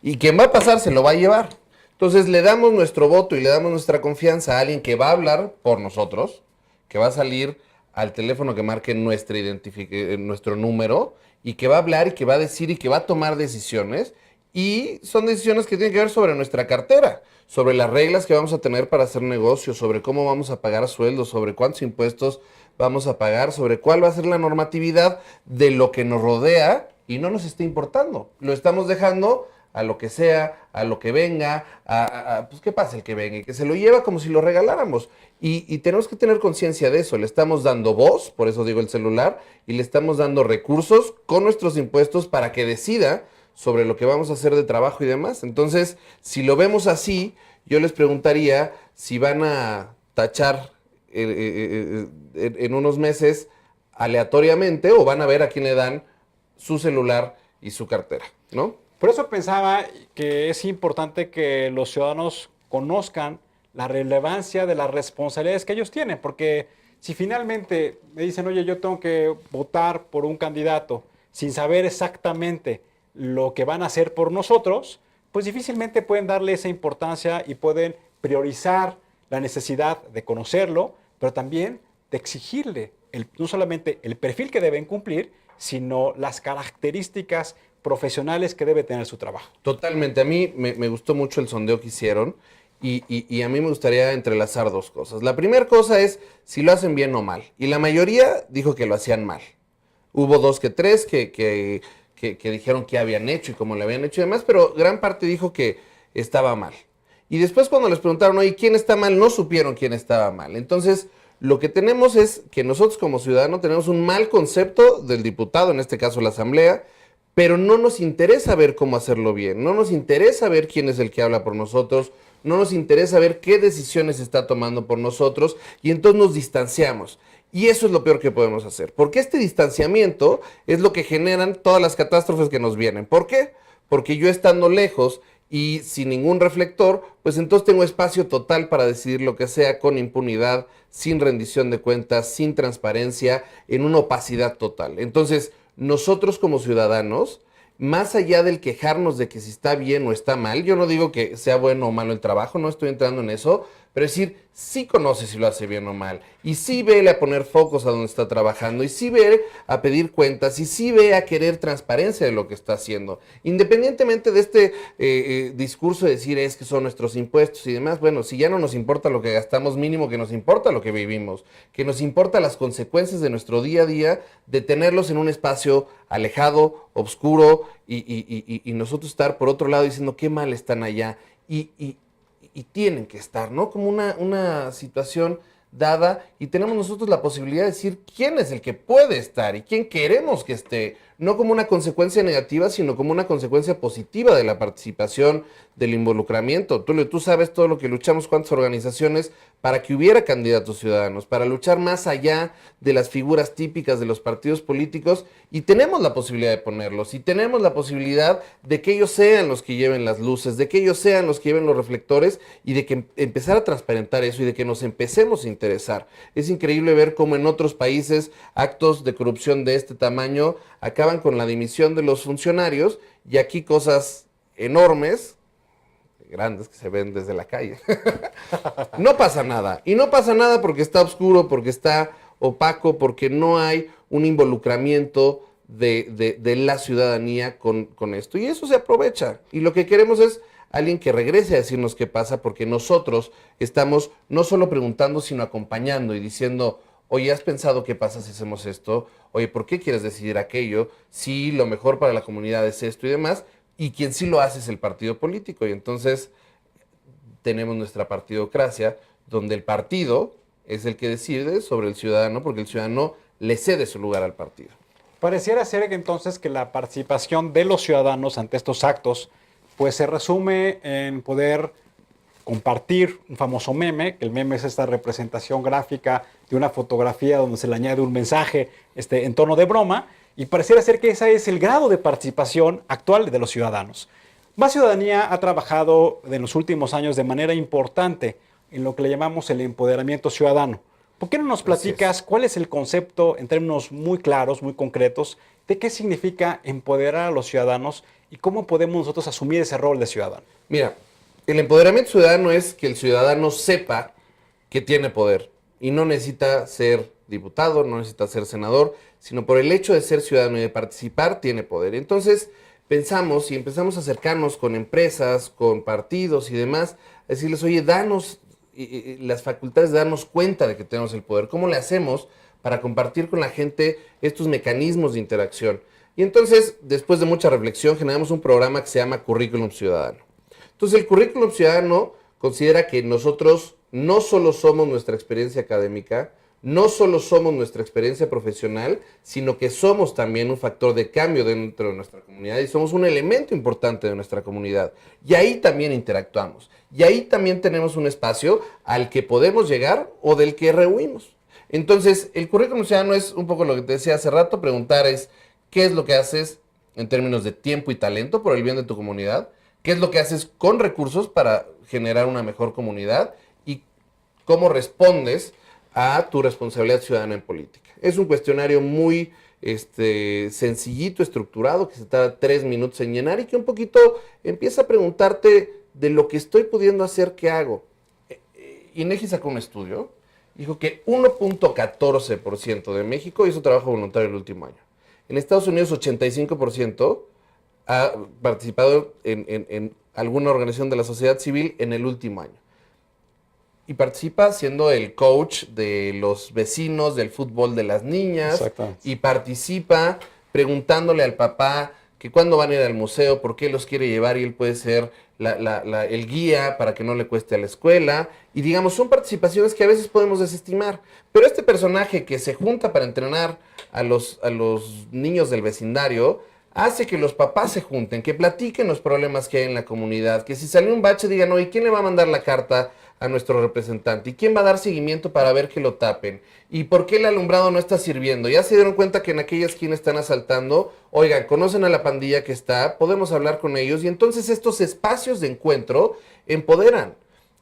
L: Y quien va a pasar se lo va a llevar. Entonces le damos nuestro voto y le damos nuestra confianza a alguien que va a hablar por nosotros, que va a salir al teléfono que marque nuestro número y que va a hablar y que va a decir y que va a tomar decisiones. Y son decisiones que tienen que ver sobre nuestra cartera, sobre las reglas que vamos a tener para hacer negocios, sobre cómo vamos a pagar sueldos, sobre cuántos impuestos vamos a pagar, sobre cuál va a ser la normatividad de lo que nos rodea y no nos está importando. Lo estamos dejando a lo que sea, a lo que venga, pues ¿qué pasa el que venga? Y que se lo lleva como si lo regaláramos. Y tenemos que tener conciencia de eso. Le estamos dando voz, por eso digo el celular, y le estamos dando recursos con nuestros impuestos para que decida sobre lo que vamos a hacer de trabajo y demás. Entonces, si lo vemos así, yo les preguntaría si van a tachar en unos meses aleatoriamente o van a ver a quién le dan su celular y su cartera, ¿no?
A: Por eso pensaba que es importante que los ciudadanos conozcan la relevancia de las responsabilidades que ellos tienen, porque si finalmente me dicen, oye, yo tengo que votar por un candidato sin saber exactamente lo que van a hacer por nosotros, pues difícilmente pueden darle esa importancia y pueden priorizar la necesidad de conocerlo, pero también de exigirle no solamente el perfil que deben cumplir, sino las características profesionales que debe tener su trabajo.
L: Totalmente. A mí me gustó mucho el sondeo que hicieron y a mí me gustaría entrelazar dos cosas. La primera cosa es si lo hacen bien o mal. Y la mayoría dijo que lo hacían mal. Hubo 2 que 3 que dijeron qué habían hecho y cómo lo habían hecho y demás, pero gran parte dijo que estaba mal. Y después cuando les preguntaron, oye, ¿quién está mal? No supieron quién estaba mal. Entonces, lo que tenemos es que nosotros como ciudadanos tenemos un mal concepto del diputado, en este caso la asamblea, pero no nos interesa ver cómo hacerlo bien, no nos interesa ver quién es el que habla por nosotros, no nos interesa ver qué decisiones está tomando por nosotros y entonces nos distanciamos. Y eso es lo peor que podemos hacer, porque este distanciamiento es lo que generan todas las catástrofes que nos vienen. ¿Por qué? Porque yo estando lejos y sin ningún reflector, pues entonces tengo espacio total para decidir lo que sea con impunidad, sin rendición de cuentas, sin transparencia, en una opacidad total. Entonces, nosotros como ciudadanos, más allá del quejarnos de que si está bien o está mal, yo no digo que sea bueno o malo el trabajo, no estoy entrando en eso, pero es decir, sí conoce si lo hace bien o mal, y sí vele a poner focos a donde está trabajando, y sí ve a pedir cuentas, y sí ve a querer transparencia de lo que está haciendo. Independientemente de este discurso de decir es que son nuestros impuestos y demás, bueno, si ya no nos importa lo que gastamos, mínimo que nos importa lo que vivimos, que nos importa las consecuencias de nuestro día a día, de tenerlos en un espacio alejado, oscuro, y nosotros estar por otro lado diciendo qué mal están allá, y tienen que estar, ¿no? Como una situación dada y tenemos nosotros la posibilidad de decir quién es el que puede estar y quién queremos que esté, no como una consecuencia negativa, sino como una consecuencia positiva de la participación, del involucramiento. Tú sabes todo lo que luchamos, cuántas organizaciones para que hubiera candidatos ciudadanos, para luchar más allá de las figuras típicas de los partidos políticos, y tenemos la posibilidad de ponerlos, y tenemos la posibilidad de que ellos sean los que lleven las luces, de que ellos sean los que lleven los reflectores, y de que empezar a transparentar eso y de que nos empecemos a interesar. Es increíble ver cómo en otros países actos de corrupción de este tamaño acaban con la dimisión de los funcionarios, y aquí cosas enormes, grandes que se ven desde la calle. No pasa nada. Y no pasa nada porque está oscuro, porque está opaco, porque no hay un involucramiento de la ciudadanía con esto. Y eso se aprovecha. Y lo que queremos es alguien que regrese a decirnos qué pasa, porque nosotros estamos no solo preguntando, sino acompañando y diciendo, oye, ¿has pensado qué pasa si hacemos esto? Oye, ¿por qué quieres decidir aquello? Si lo mejor para la comunidad es esto y demás. Y quien sí lo hace es el partido político. Y entonces tenemos nuestra partidocracia, donde el partido es el que decide sobre el ciudadano, porque el ciudadano le cede su lugar al partido.
A: Pareciera ser que entonces que la participación de los ciudadanos ante estos actos pues se resume en poder compartir un famoso meme, que el meme es esta representación gráfica de una fotografía donde se le añade un mensaje en tono de broma, y pareciera ser que ese es el grado de participación actual de los ciudadanos. Más Ciudadanía ha trabajado en los últimos años de manera importante en lo que le llamamos el empoderamiento ciudadano. ¿Por qué no nos platicas cuál es el concepto en términos muy claros, muy concretos, de qué significa empoderar a los ciudadanos y cómo podemos nosotros asumir ese rol de ciudadano?
L: Mira, el empoderamiento ciudadano es que el ciudadano sepa que tiene poder y no necesita ser diputado, no necesita ser senador, sino por el hecho de ser ciudadano y de participar tiene poder. Entonces pensamos y empezamos a acercarnos con empresas, con partidos y demás, a decirles, oye, danos las facultades de darnos cuenta de que tenemos el poder. ¿Cómo le hacemos para compartir con la gente estos mecanismos de interacción? Y entonces, después de mucha reflexión, generamos un programa que se llama Currículum Ciudadano. Entonces, el Currículum Ciudadano considera que nosotros no solo somos nuestra experiencia académica, no solo somos nuestra experiencia profesional, sino que somos también un factor de cambio dentro de nuestra comunidad y somos un elemento importante de nuestra comunidad. Y ahí también interactuamos. Y ahí también tenemos un espacio al que podemos llegar o del que rehuimos. Entonces, el currículum ciudadano es un poco lo que te decía hace rato, preguntar es, ¿qué es lo que haces en términos de tiempo y talento por el bien de tu comunidad? ¿Qué es lo que haces con recursos para generar una mejor comunidad? ¿Y cómo respondes a tu responsabilidad ciudadana en política? Es un cuestionario muy sencillito, estructurado, que se tarda 3 minutos en llenar y que un poquito empieza a preguntarte de lo que estoy pudiendo hacer, ¿qué hago? INEGI sacó un estudio, dijo que 1.14% de México hizo trabajo voluntario el último año. En Estados Unidos 85% ha participado en alguna organización de la sociedad civil en el último año. Y participa siendo el coach de los vecinos del fútbol de las niñas. Y participa preguntándole al papá que cuándo van a ir al museo, por qué los quiere llevar y él puede ser el guía para que no le cueste a la escuela. Y digamos, son participaciones que a veces podemos desestimar. Pero este personaje que se junta para entrenar a los niños del vecindario hace que los papás se junten, que platiquen los problemas que hay en la comunidad, que si salió un bache digan, oye, ¿quién le va a mandar la carta a nuestro representante? ¿Y quién va a dar seguimiento para ver que lo tapen? ¿Y por qué el alumbrado no está sirviendo? ¿Ya se dieron cuenta que en aquella esquina están asaltando? Oigan, ¿conocen a la pandilla que está? Podemos hablar con ellos. Y entonces estos espacios de encuentro empoderan.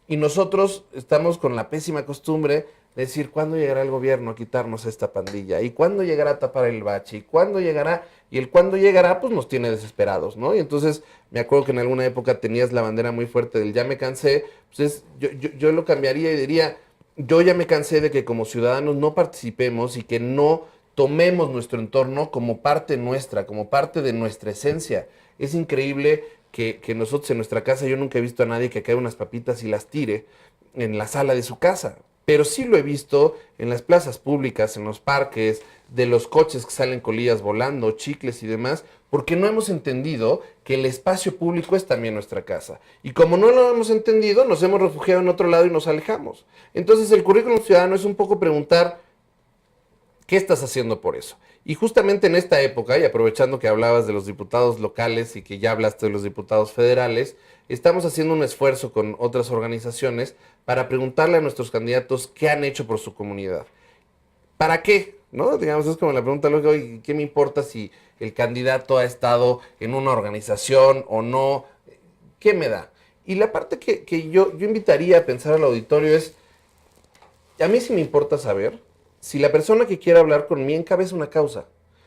L: Y nosotros estamos con la pésima costumbre de decir, ¿cuándo llegará el gobierno a quitarnos esta pandilla? ¿Y cuándo llegará a tapar el bache? ¿Y cuándo llegará? Y el cuándo llegará, pues nos tiene desesperados, ¿no? Y entonces me acuerdo que en alguna época tenías la bandera muy fuerte del ya me cansé. Pues yo lo cambiaría y diría, yo ya me cansé de que como ciudadanos no participemos y que no tomemos nuestro entorno como parte nuestra, como parte de nuestra esencia. Es increíble que nosotros en nuestra casa, yo nunca he visto a nadie que cae unas papitas y las tire en la sala de su casa. Pero sí lo he visto en las plazas públicas, en los parques, de los coches que salen colillas volando, chicles y demás, porque no hemos entendido que el espacio público es también nuestra casa. Y como no lo hemos entendido, nos hemos refugiado en otro lado y nos alejamos. Entonces el currículum ciudadano es un poco preguntar, ¿qué estás haciendo por eso? Y justamente en esta época, y aprovechando que hablabas de los diputados locales y que ya hablaste de los diputados federales, estamos haciendo un esfuerzo con otras organizaciones para preguntarle a nuestros candidatos qué han hecho por su comunidad. ¿Para qué? ¿No? Digamos, es como la pregunta lógica, oye, ¿qué me importa si el candidato ha estado en una organización o no? ¿Qué me da? Y la parte que yo invitaría a pensar al auditorio es, a mí sí me importa saber si la persona que quiere hablar conmigo encabeza una causa,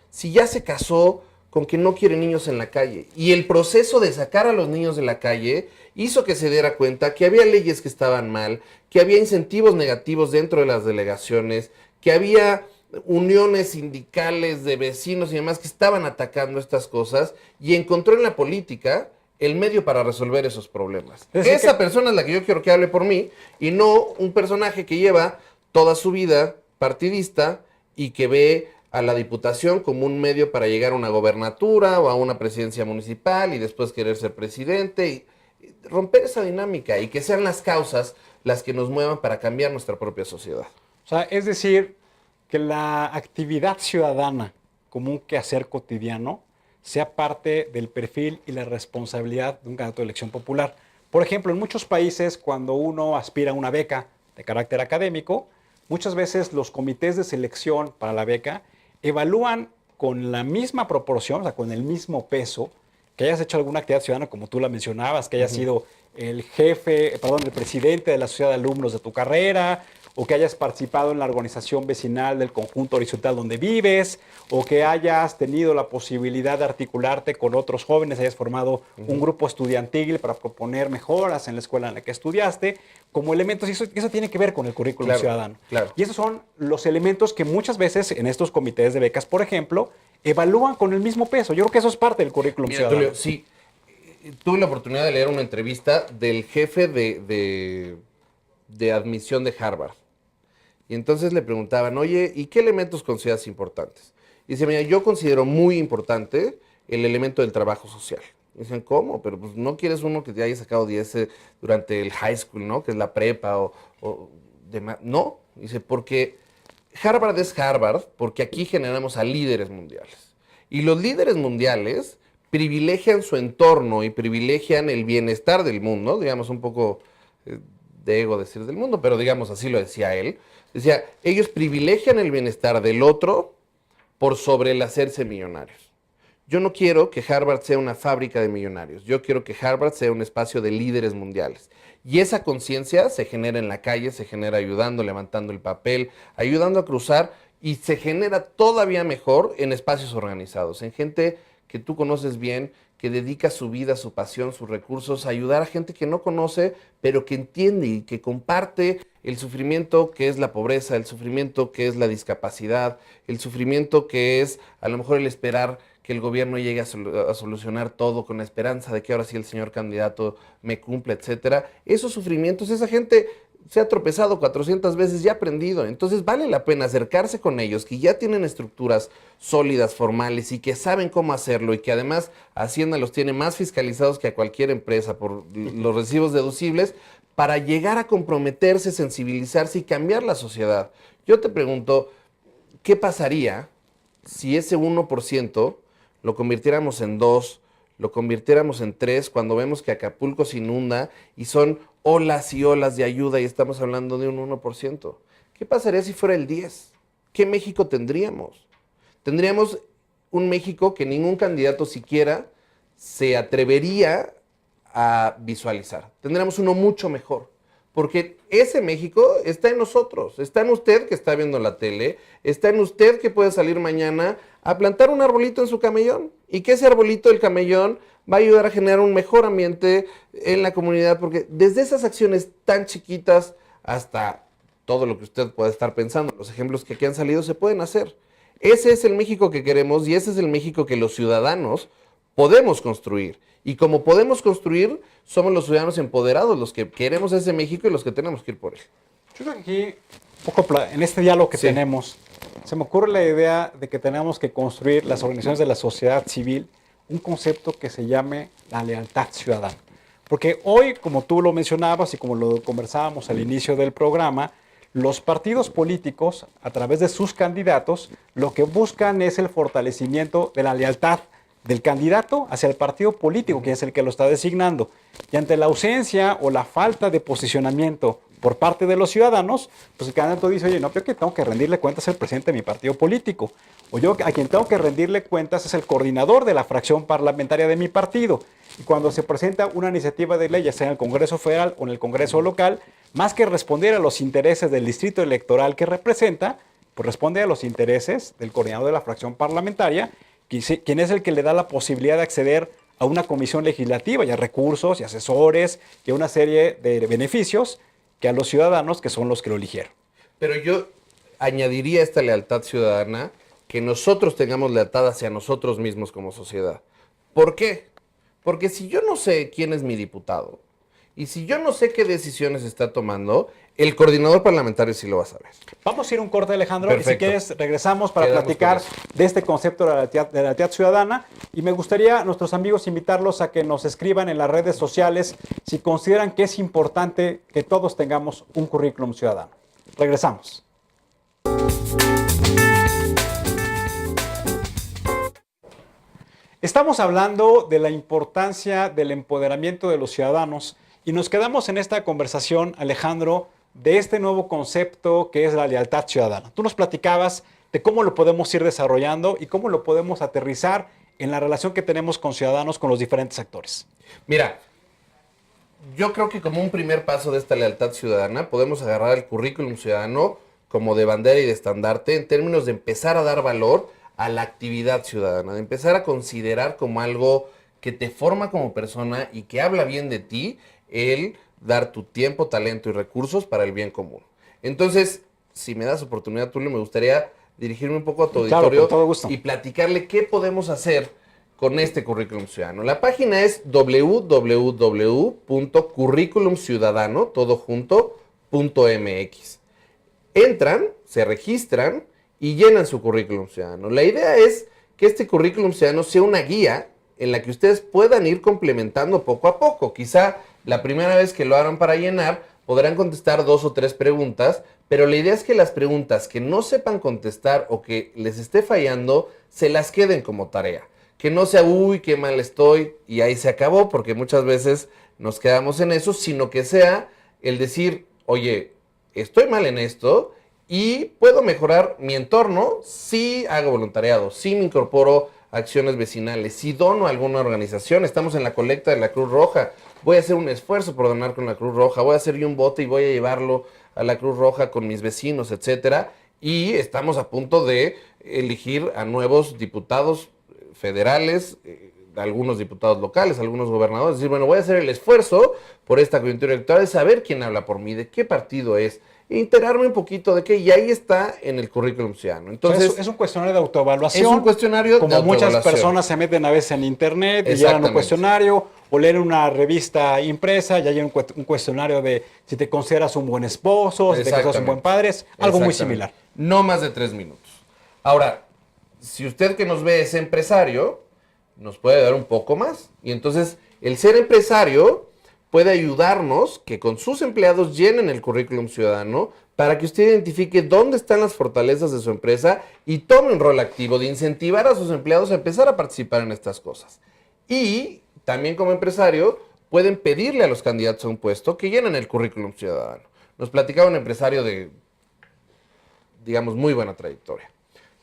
L: si ya se casó con que no quiere niños en la calle, y el proceso de sacar a los niños de la calle hizo que se diera cuenta que había leyes que estaban mal, que había incentivos negativos dentro de las delegaciones, que había uniones sindicales de vecinos y demás que estaban atacando estas cosas, y encontró en la política el medio para resolver esos problemas. Esa persona es la que yo quiero que hable por mí, y no un personaje que lleva toda su vida partidista y que ve a la diputación como un medio para llegar a una gobernatura o a una presidencia municipal y después querer ser presidente, y romper esa dinámica y que sean las causas las que nos muevan para cambiar nuestra propia sociedad.
A: O sea, es decir, que la actividad ciudadana como un quehacer cotidiano sea parte del perfil y la responsabilidad de un candidato de elección popular. Por ejemplo, en muchos países, cuando uno aspira a una beca de carácter académico, muchas veces los comités de selección para la beca evalúan con la misma proporción, o sea, con el mismo peso, que hayas hecho alguna actividad ciudadana, como tú la mencionabas, que hayas sido el presidente de la sociedad de alumnos de tu carrera, o que hayas participado en la organización vecinal del conjunto horizontal donde vives, o que hayas tenido la posibilidad de articularte con otros jóvenes, hayas formado un grupo estudiantil para proponer mejoras en la escuela en la que estudiaste, como elementos, y eso tiene que ver con el currículum ciudadano.
L: Claro.
A: Y esos son los elementos que muchas veces en estos comités de becas, por ejemplo, evalúan con el mismo peso. Yo creo que eso es parte del currículum ciudadano.
L: Tulio, sí, tuve la oportunidad de leer una entrevista del jefe de admisión de Harvard. Y entonces le preguntaban, oye, ¿y qué elementos consideras importantes? Y dice, mira, yo considero muy importante el elemento del trabajo social. Y dicen, ¿cómo? Pero pues no quieres uno que te haya sacado 10 durante el high school, ¿no? Que es la prepa o demás. No, dice, porque Harvard es Harvard, porque aquí generamos a líderes mundiales. Y los líderes mundiales privilegian su entorno y privilegian el bienestar del mundo, digamos un poco de ego decir del mundo, pero digamos así lo decía él. Decía, ellos privilegian el bienestar del otro por sobre el hacerse millonarios. Yo no quiero que Harvard sea una fábrica de millonarios, yo quiero que Harvard sea un espacio de líderes mundiales. Y esa conciencia se genera en la calle, se genera ayudando, levantando el papel, ayudando a cruzar y se genera todavía mejor en espacios organizados, en gente que tú conoces bien, que dedica su vida, su pasión, sus recursos a ayudar a gente que no conoce, pero que entiende y que comparte el sufrimiento que es la pobreza, el sufrimiento que es la discapacidad, el sufrimiento que es a lo mejor el esperar que el gobierno llegue a solucionar todo con la esperanza de que ahora sí el señor candidato me cumpla, etcétera. Esos sufrimientos, esa gente se ha tropezado 400 veces y ha aprendido. Entonces vale la pena acercarse con ellos, que ya tienen estructuras sólidas, formales y que saben cómo hacerlo y que además Hacienda los tiene más fiscalizados que a cualquier empresa por los recibos deducibles, para llegar a comprometerse, sensibilizarse y cambiar la sociedad. Yo te pregunto, ¿qué pasaría si ese 1% lo convirtiéramos en 2%, lo convirtiéramos en 3%, cuando vemos que Acapulco se inunda y son olas y olas de ayuda y estamos hablando de un 1%? ¿Qué pasaría si fuera el 10%? ¿Qué México tendríamos? Tendríamos un México que ningún candidato siquiera se atrevería a visualizar. Tendríamos uno mucho mejor. Porque ese México está en nosotros, está en usted que está viendo la tele, está en usted que puede salir mañana a plantar un arbolito en su camellón y que ese arbolito del camellón va a ayudar a generar un mejor ambiente en la comunidad, porque desde esas acciones tan chiquitas hasta todo lo que usted pueda estar pensando, los ejemplos que aquí han salido se pueden hacer. Ese es el México que queremos y ese es el México que los ciudadanos podemos construir. Y como podemos construir, somos los ciudadanos empoderados los que queremos ese México y los que tenemos que ir por él.
A: Yo creo que aquí, un poco en este diálogo que tenemos, se me ocurre la idea de que tenemos que construir las organizaciones de la sociedad civil un concepto que se llame la lealtad ciudadana. Porque hoy, como tú lo mencionabas y como lo conversábamos al inicio del programa, los partidos políticos, a través de sus candidatos, lo que buscan es el fortalecimiento de la lealtad del candidato hacia el partido político, que es el que lo está designando. Y ante la ausencia o la falta de posicionamiento por parte de los ciudadanos, pues el candidato dice, oye, no, yo que tengo que rendirle cuentas al presidente de mi partido político. O yo a quien tengo que rendirle cuentas es el coordinador de la fracción parlamentaria de mi partido. Y cuando se presenta una iniciativa de ley, ya sea en el Congreso Federal o en el Congreso local, más que responder a los intereses del distrito electoral que representa, pues responde a los intereses del coordinador de la fracción parlamentaria, quien es el que le da la posibilidad de acceder a una comisión legislativa y a recursos y asesores y a una serie de beneficios que a los ciudadanos que son los que lo eligieron.
L: Pero yo añadiría a esta lealtad ciudadana que nosotros tengamos lealtad hacia nosotros mismos como sociedad. ¿Por qué? Porque si yo no sé quién es mi diputado y si yo no sé qué decisiones está tomando, el coordinador parlamentario sí lo va a saber.
A: Vamos a ir un corte, Alejandro,
L: Perfecto.
A: y si quieres regresamos para
L: Quedamos
A: platicar
L: con eso.
A: de este concepto de la lealtad ciudadana. Y me gustaría a nuestros amigos invitarlos a que nos escriban en las redes sociales si consideran que es importante que todos tengamos un currículum ciudadano. Regresamos. Estamos hablando de la importancia del empoderamiento de los ciudadanos y nos quedamos en esta conversación, Alejandro, de este nuevo concepto que es la lealtad ciudadana. Tú nos platicabas de cómo lo podemos ir desarrollando y cómo lo podemos aterrizar en la relación que tenemos con ciudadanos, con los diferentes actores.
L: Mira, yo creo que como un primer paso de esta lealtad ciudadana podemos agarrar el currículum ciudadano como de bandera y de estandarte en términos de empezar a dar valor a la actividad ciudadana, de empezar a considerar como algo que te forma como persona y que habla bien de ti, el dar tu tiempo, talento y recursos para el bien común. Entonces, si me das oportunidad, Tulio, me gustaría dirigirme un poco a tu
A: Claro,
L: auditorio
A: con todo gusto.
L: y platicarle qué podemos hacer con este currículum ciudadano. La página es www.curriculumciudadano.mx. Entran, se registran y llenan su currículum ciudadano. La idea es que este currículum ciudadano sea una guía en la que ustedes puedan ir complementando poco a poco. Quizá la primera vez que lo hagan para llenar, podrán contestar 2 o 3 preguntas, pero la idea es que las preguntas que no sepan contestar o que les esté fallando, se las queden como tarea. Que no sea, uy, qué mal estoy, y ahí se acabó, porque muchas veces nos quedamos en eso, sino que sea el decir, oye, estoy mal en esto y puedo mejorar mi entorno si hago voluntariado, si me incorporo a acciones vecinales, si dono a alguna organización, estamos en la colecta de la Cruz Roja, voy a hacer un esfuerzo por donar con la Cruz Roja, voy a hacer yo un bote y voy a llevarlo a la Cruz Roja con mis vecinos, etcétera, y estamos a punto de elegir a nuevos diputados federales, algunos diputados locales, algunos gobernadores, decir, bueno, voy a hacer el esfuerzo por esta coyuntura electoral de saber quién habla por mí, de qué partido es, e enterarme un poquito de qué, y ahí está en el currículum ciudadano. Entonces,
A: es un cuestionario de autoevaluación.
L: Es un cuestionario
A: como
L: de autoevaluación.
A: Muchas personas se meten a veces en internet y llenan un cuestionario, o leen una revista impresa y hay un cuestionario de si te consideras un buen esposo, si te consideras un buen padre, es algo muy similar.
L: No más de 3 minutos. Ahora, si usted que nos ve es empresario, nos puede dar un poco más. Y entonces, el ser empresario puede ayudarnos que con sus empleados llenen el currículum ciudadano para que usted identifique dónde están las fortalezas de su empresa y tome un rol activo de incentivar a sus empleados a empezar a participar en estas cosas. Y también como empresario pueden pedirle a los candidatos a un puesto que llenen el currículum ciudadano. Nos platicaba un empresario de, digamos, muy buena trayectoria.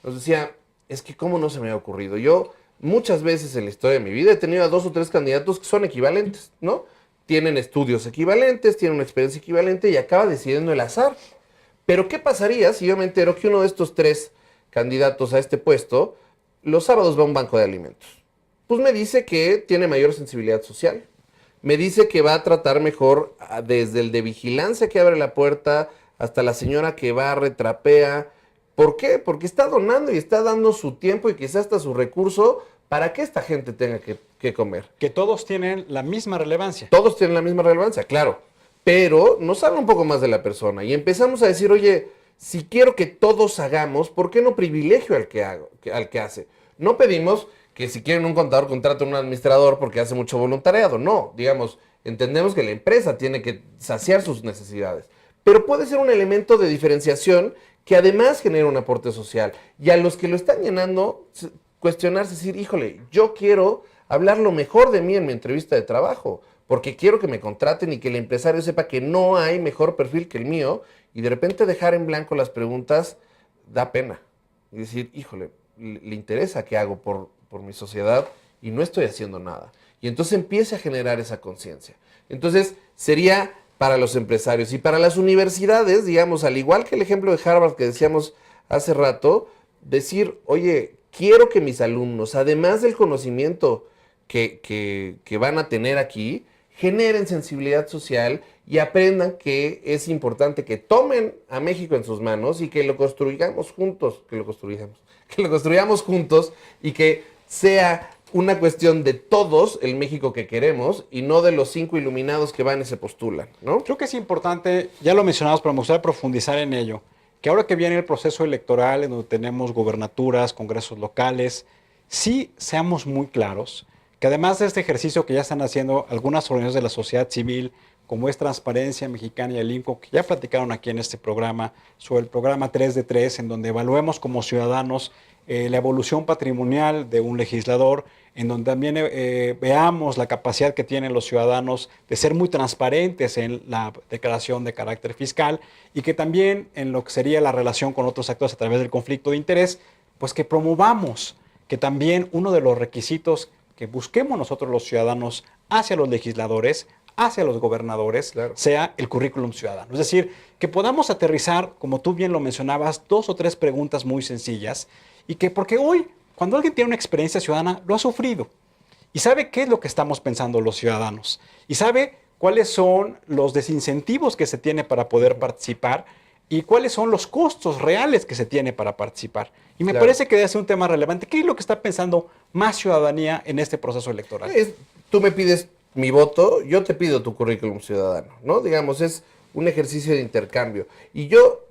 L: Nos decía, es que cómo no se me ha ocurrido. Yo muchas veces en la historia de mi vida he tenido a 2 o 3 candidatos que son equivalentes, ¿no? Tienen estudios equivalentes, tienen una experiencia equivalente y acaba decidiendo el azar. Pero ¿qué pasaría si yo me entero que uno de estos 3 candidatos a este puesto los sábados va a un banco de alimentos? Pues me dice que tiene mayor sensibilidad social. Me dice que va a tratar mejor desde el de vigilancia que abre la puerta hasta la señora que barre, trapea. ¿Por qué? Porque está donando y está dando su tiempo y quizás hasta su recurso para que esta gente tenga que comer.
A: Que todos tienen la misma relevancia.
L: Todos tienen la misma relevancia, claro. Pero nos habla un poco más de la persona y empezamos a decir, oye, si quiero que todos hagamos, ¿por qué no privilegio al que hace? No pedimos que si quieren un contador contraten un administrador porque hace mucho voluntariado. No, digamos, entendemos que la empresa tiene que saciar sus necesidades. Pero puede ser un elemento de diferenciación que además genera un aporte social. Y a los que lo están llenando, cuestionarse, decir, híjole, yo quiero hablar lo mejor de mí en mi entrevista de trabajo, porque quiero que me contraten y que el empresario sepa que no hay mejor perfil que el mío, y de repente dejar en blanco las preguntas da pena. Y decir, híjole, le interesa qué hago por mi sociedad y no estoy haciendo nada. Y entonces empiece a generar esa conciencia. Entonces sería para los empresarios y para las universidades, digamos, al igual que el ejemplo de Harvard que decíamos hace rato, decir, oye, quiero que mis alumnos, además del conocimiento que van a tener aquí, generen sensibilidad social y aprendan que es importante que tomen a México en sus manos y que lo construyamos juntos, que lo construyamos juntos y que sea una cuestión de todos el México que queremos y no de los 5 iluminados que van y se postulan, ¿no?
A: Creo que es importante, ya lo mencionamos, pero me gustaría profundizar en ello, que ahora que viene el proceso electoral en donde tenemos gobernaturas, congresos locales, sí seamos muy claros que además de este ejercicio que ya están haciendo algunas organizaciones de la sociedad civil, como es Transparencia Mexicana y el INCO, que ya platicaron aquí en este programa, sobre el programa 3 de 3, en donde evaluemos como ciudadanos la evolución patrimonial de un legislador, en donde también veamos la capacidad que tienen los ciudadanos de ser muy transparentes en la declaración de carácter fiscal y que también en lo que sería la relación con otros actores a través del conflicto de interés, pues que promovamos que también uno de los requisitos que busquemos nosotros los ciudadanos hacia los legisladores, hacia los gobernadores, sea el currículum ciudadano. Es decir, que podamos aterrizar, como tú bien lo mencionabas, 2 o 3 preguntas muy sencillas y que porque hoy, cuando alguien tiene una experiencia ciudadana, lo ha sufrido y sabe qué es lo que estamos pensando los ciudadanos y sabe cuáles son los desincentivos que se tiene para poder participar y cuáles son los costos reales que se tiene para participar. Y me parece que debe ser un tema relevante. ¿Qué es lo que está pensando más ciudadanía en este proceso electoral?
L: Tú me pides mi voto, yo te pido tu currículum ciudadano, ¿no? Digamos, es un ejercicio de intercambio. Y yo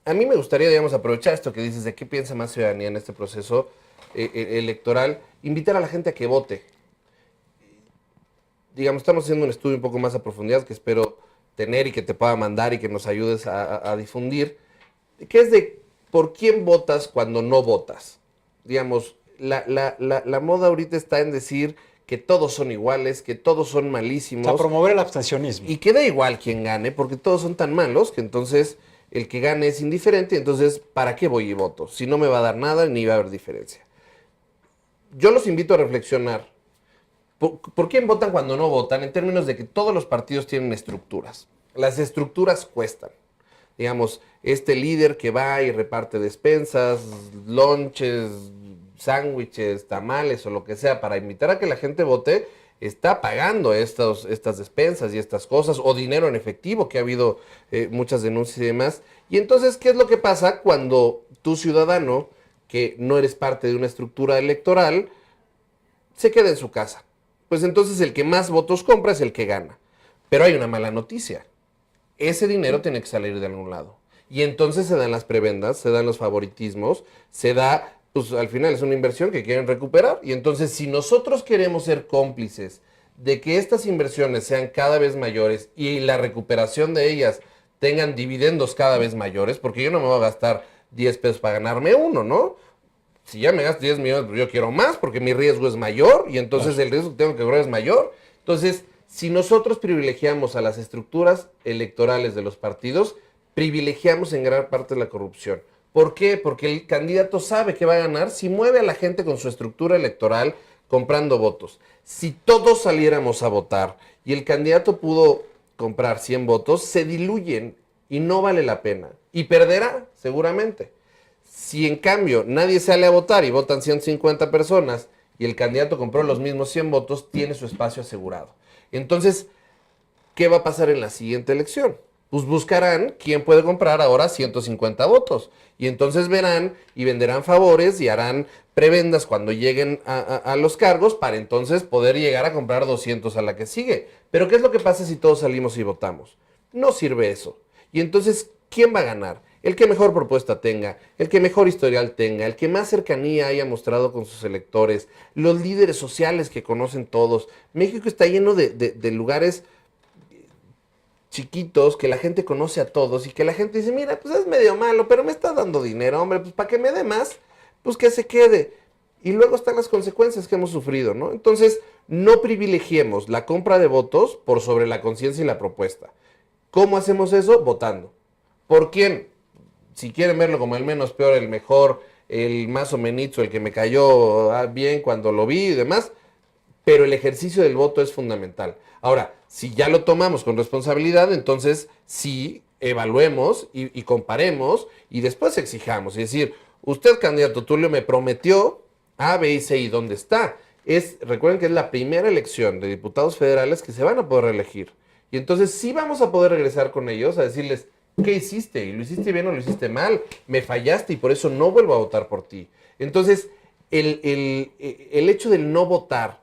L: a mí me gustaría, digamos, aprovechar esto que dices de qué piensa más ciudadanía en este proceso electoral, invitar a la gente a que vote. Digamos, estamos haciendo un estudio un poco más a profundidad que espero tener y que te pueda mandar y que nos ayudes a difundir, que es de por quién votas cuando no votas. Digamos, la moda ahorita está en decir que todos son iguales, que todos son malísimos.
A: O sea, promover el abstencionismo.
L: Y que da igual quien gane, porque todos son tan malos que entonces el que gane es indiferente, entonces ¿para qué voy y voto? Si no me va a dar nada ni va a haber diferencia. Yo los invito a reflexionar. ¿Por quién votan cuando no votan? En términos de que todos los partidos tienen estructuras. Las estructuras cuestan. Digamos, este líder que va y reparte despensas, lonches, sándwiches, tamales o lo que sea para invitar a que la gente vote, está pagando estas despensas y estas cosas, o dinero en efectivo, que ha habido muchas denuncias y demás. Y entonces, ¿qué es lo que pasa cuando tu ciudadano, que no eres parte de una estructura electoral, se queda en su casa? Pues entonces el que más votos compra es el que gana. Pero hay una mala noticia. Ese dinero tiene que salir de algún lado. Y entonces se dan las prebendas, se dan los favoritismos, se da, pues al final es una inversión que quieren recuperar. Y entonces si nosotros queremos ser cómplices de que estas inversiones sean cada vez mayores y la recuperación de ellas tengan dividendos cada vez mayores, porque yo no me voy a gastar 10 pesos para ganarme uno, ¿no? Si ya me gasto 10 millones, pues yo quiero más porque mi riesgo es mayor y entonces el riesgo que tengo que correr es mayor. Entonces, si nosotros privilegiamos a las estructuras electorales de los partidos, privilegiamos en gran parte la corrupción. ¿Por qué? Porque el candidato sabe que va a ganar si mueve a la gente con su estructura electoral comprando votos. Si todos saliéramos a votar y el candidato pudo comprar 100 votos, se diluyen y no vale la pena. Y perderá, seguramente. Si en cambio nadie sale a votar y votan 150 personas y el candidato compró los mismos 100 votos, tiene su espacio asegurado. Entonces, ¿qué va a pasar en la siguiente elección? Pues buscarán quién puede comprar ahora 150 votos. Y entonces verán y venderán favores y harán prebendas cuando lleguen a los cargos para entonces poder llegar a comprar 200 a la que sigue. Pero ¿qué es lo que pasa si todos salimos y votamos? No sirve eso. Y entonces, ¿quién va a ganar? El que mejor propuesta tenga, el que mejor historial tenga, el que más cercanía haya mostrado con sus electores, los líderes sociales que conocen todos. México está lleno de lugares chiquitos que la gente conoce a todos y que la gente dice, mira, pues es medio malo, pero me está dando dinero, hombre, pues para que me dé más, pues que se quede. Y luego están las consecuencias que hemos sufrido, ¿no? Entonces, no privilegiemos la compra de votos por sobre la conciencia y la propuesta. ¿Cómo hacemos eso? Votando. ¿Por quién? Si quieren verlo como el menos peor, el mejor, el más o menos, el que me cayó bien cuando lo vi y demás, pero el ejercicio del voto es fundamental. Ahora, si ya lo tomamos con responsabilidad, entonces sí evaluemos y comparemos y después exijamos. Es decir, usted, candidato Tulio, me prometió A, B y C, ¿y dónde está? Recuerden que es la primera elección de diputados federales que se van a poder reelegir. Y entonces sí vamos a poder regresar con ellos a decirles, ¿qué hiciste? ¿Y lo hiciste bien o lo hiciste mal? Me fallaste y por eso no vuelvo a votar por ti. Entonces, el hecho del no votar,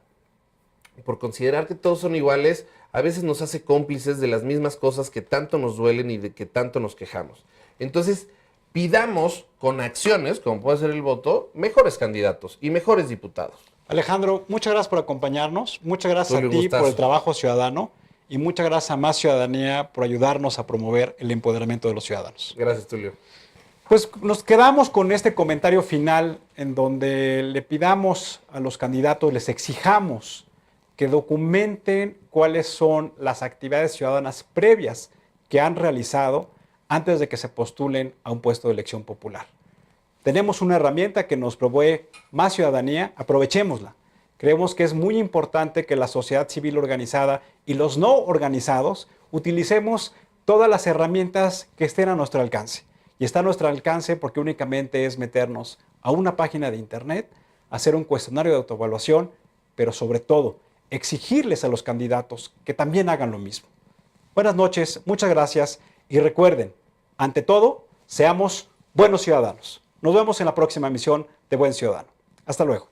L: por considerar que todos son iguales, a veces nos hace cómplices de las mismas cosas que tanto nos duelen y de que tanto nos quejamos. Entonces, pidamos con acciones, como puede ser el voto, mejores candidatos y mejores diputados.
A: Alejandro, muchas gracias por acompañarnos. Muchas gracias
L: Tulio,
A: a ti
L: gustazo.
A: por el trabajo ciudadano. Y muchas gracias a Más Ciudadanía por ayudarnos a promover el empoderamiento de los ciudadanos.
L: Gracias, Tulio.
A: Pues nos quedamos con este comentario final en donde le pidamos a los candidatos, les exijamos que documenten cuáles son las actividades ciudadanas previas que han realizado antes de que se postulen a un puesto de elección popular. Tenemos una herramienta que nos provee Más Ciudadanía, aprovechémosla. Creemos que es muy importante que la sociedad civil organizada y los no organizados utilicemos todas las herramientas que estén a nuestro alcance. Y está a nuestro alcance porque únicamente es meternos a una página de internet, hacer un cuestionario de autoevaluación, pero sobre todo exigirles a los candidatos que también hagan lo mismo. Buenas noches, muchas gracias y recuerden, ante todo, seamos buenos ciudadanos. Nos vemos en la próxima emisión de Buen Ciudadano. Hasta luego.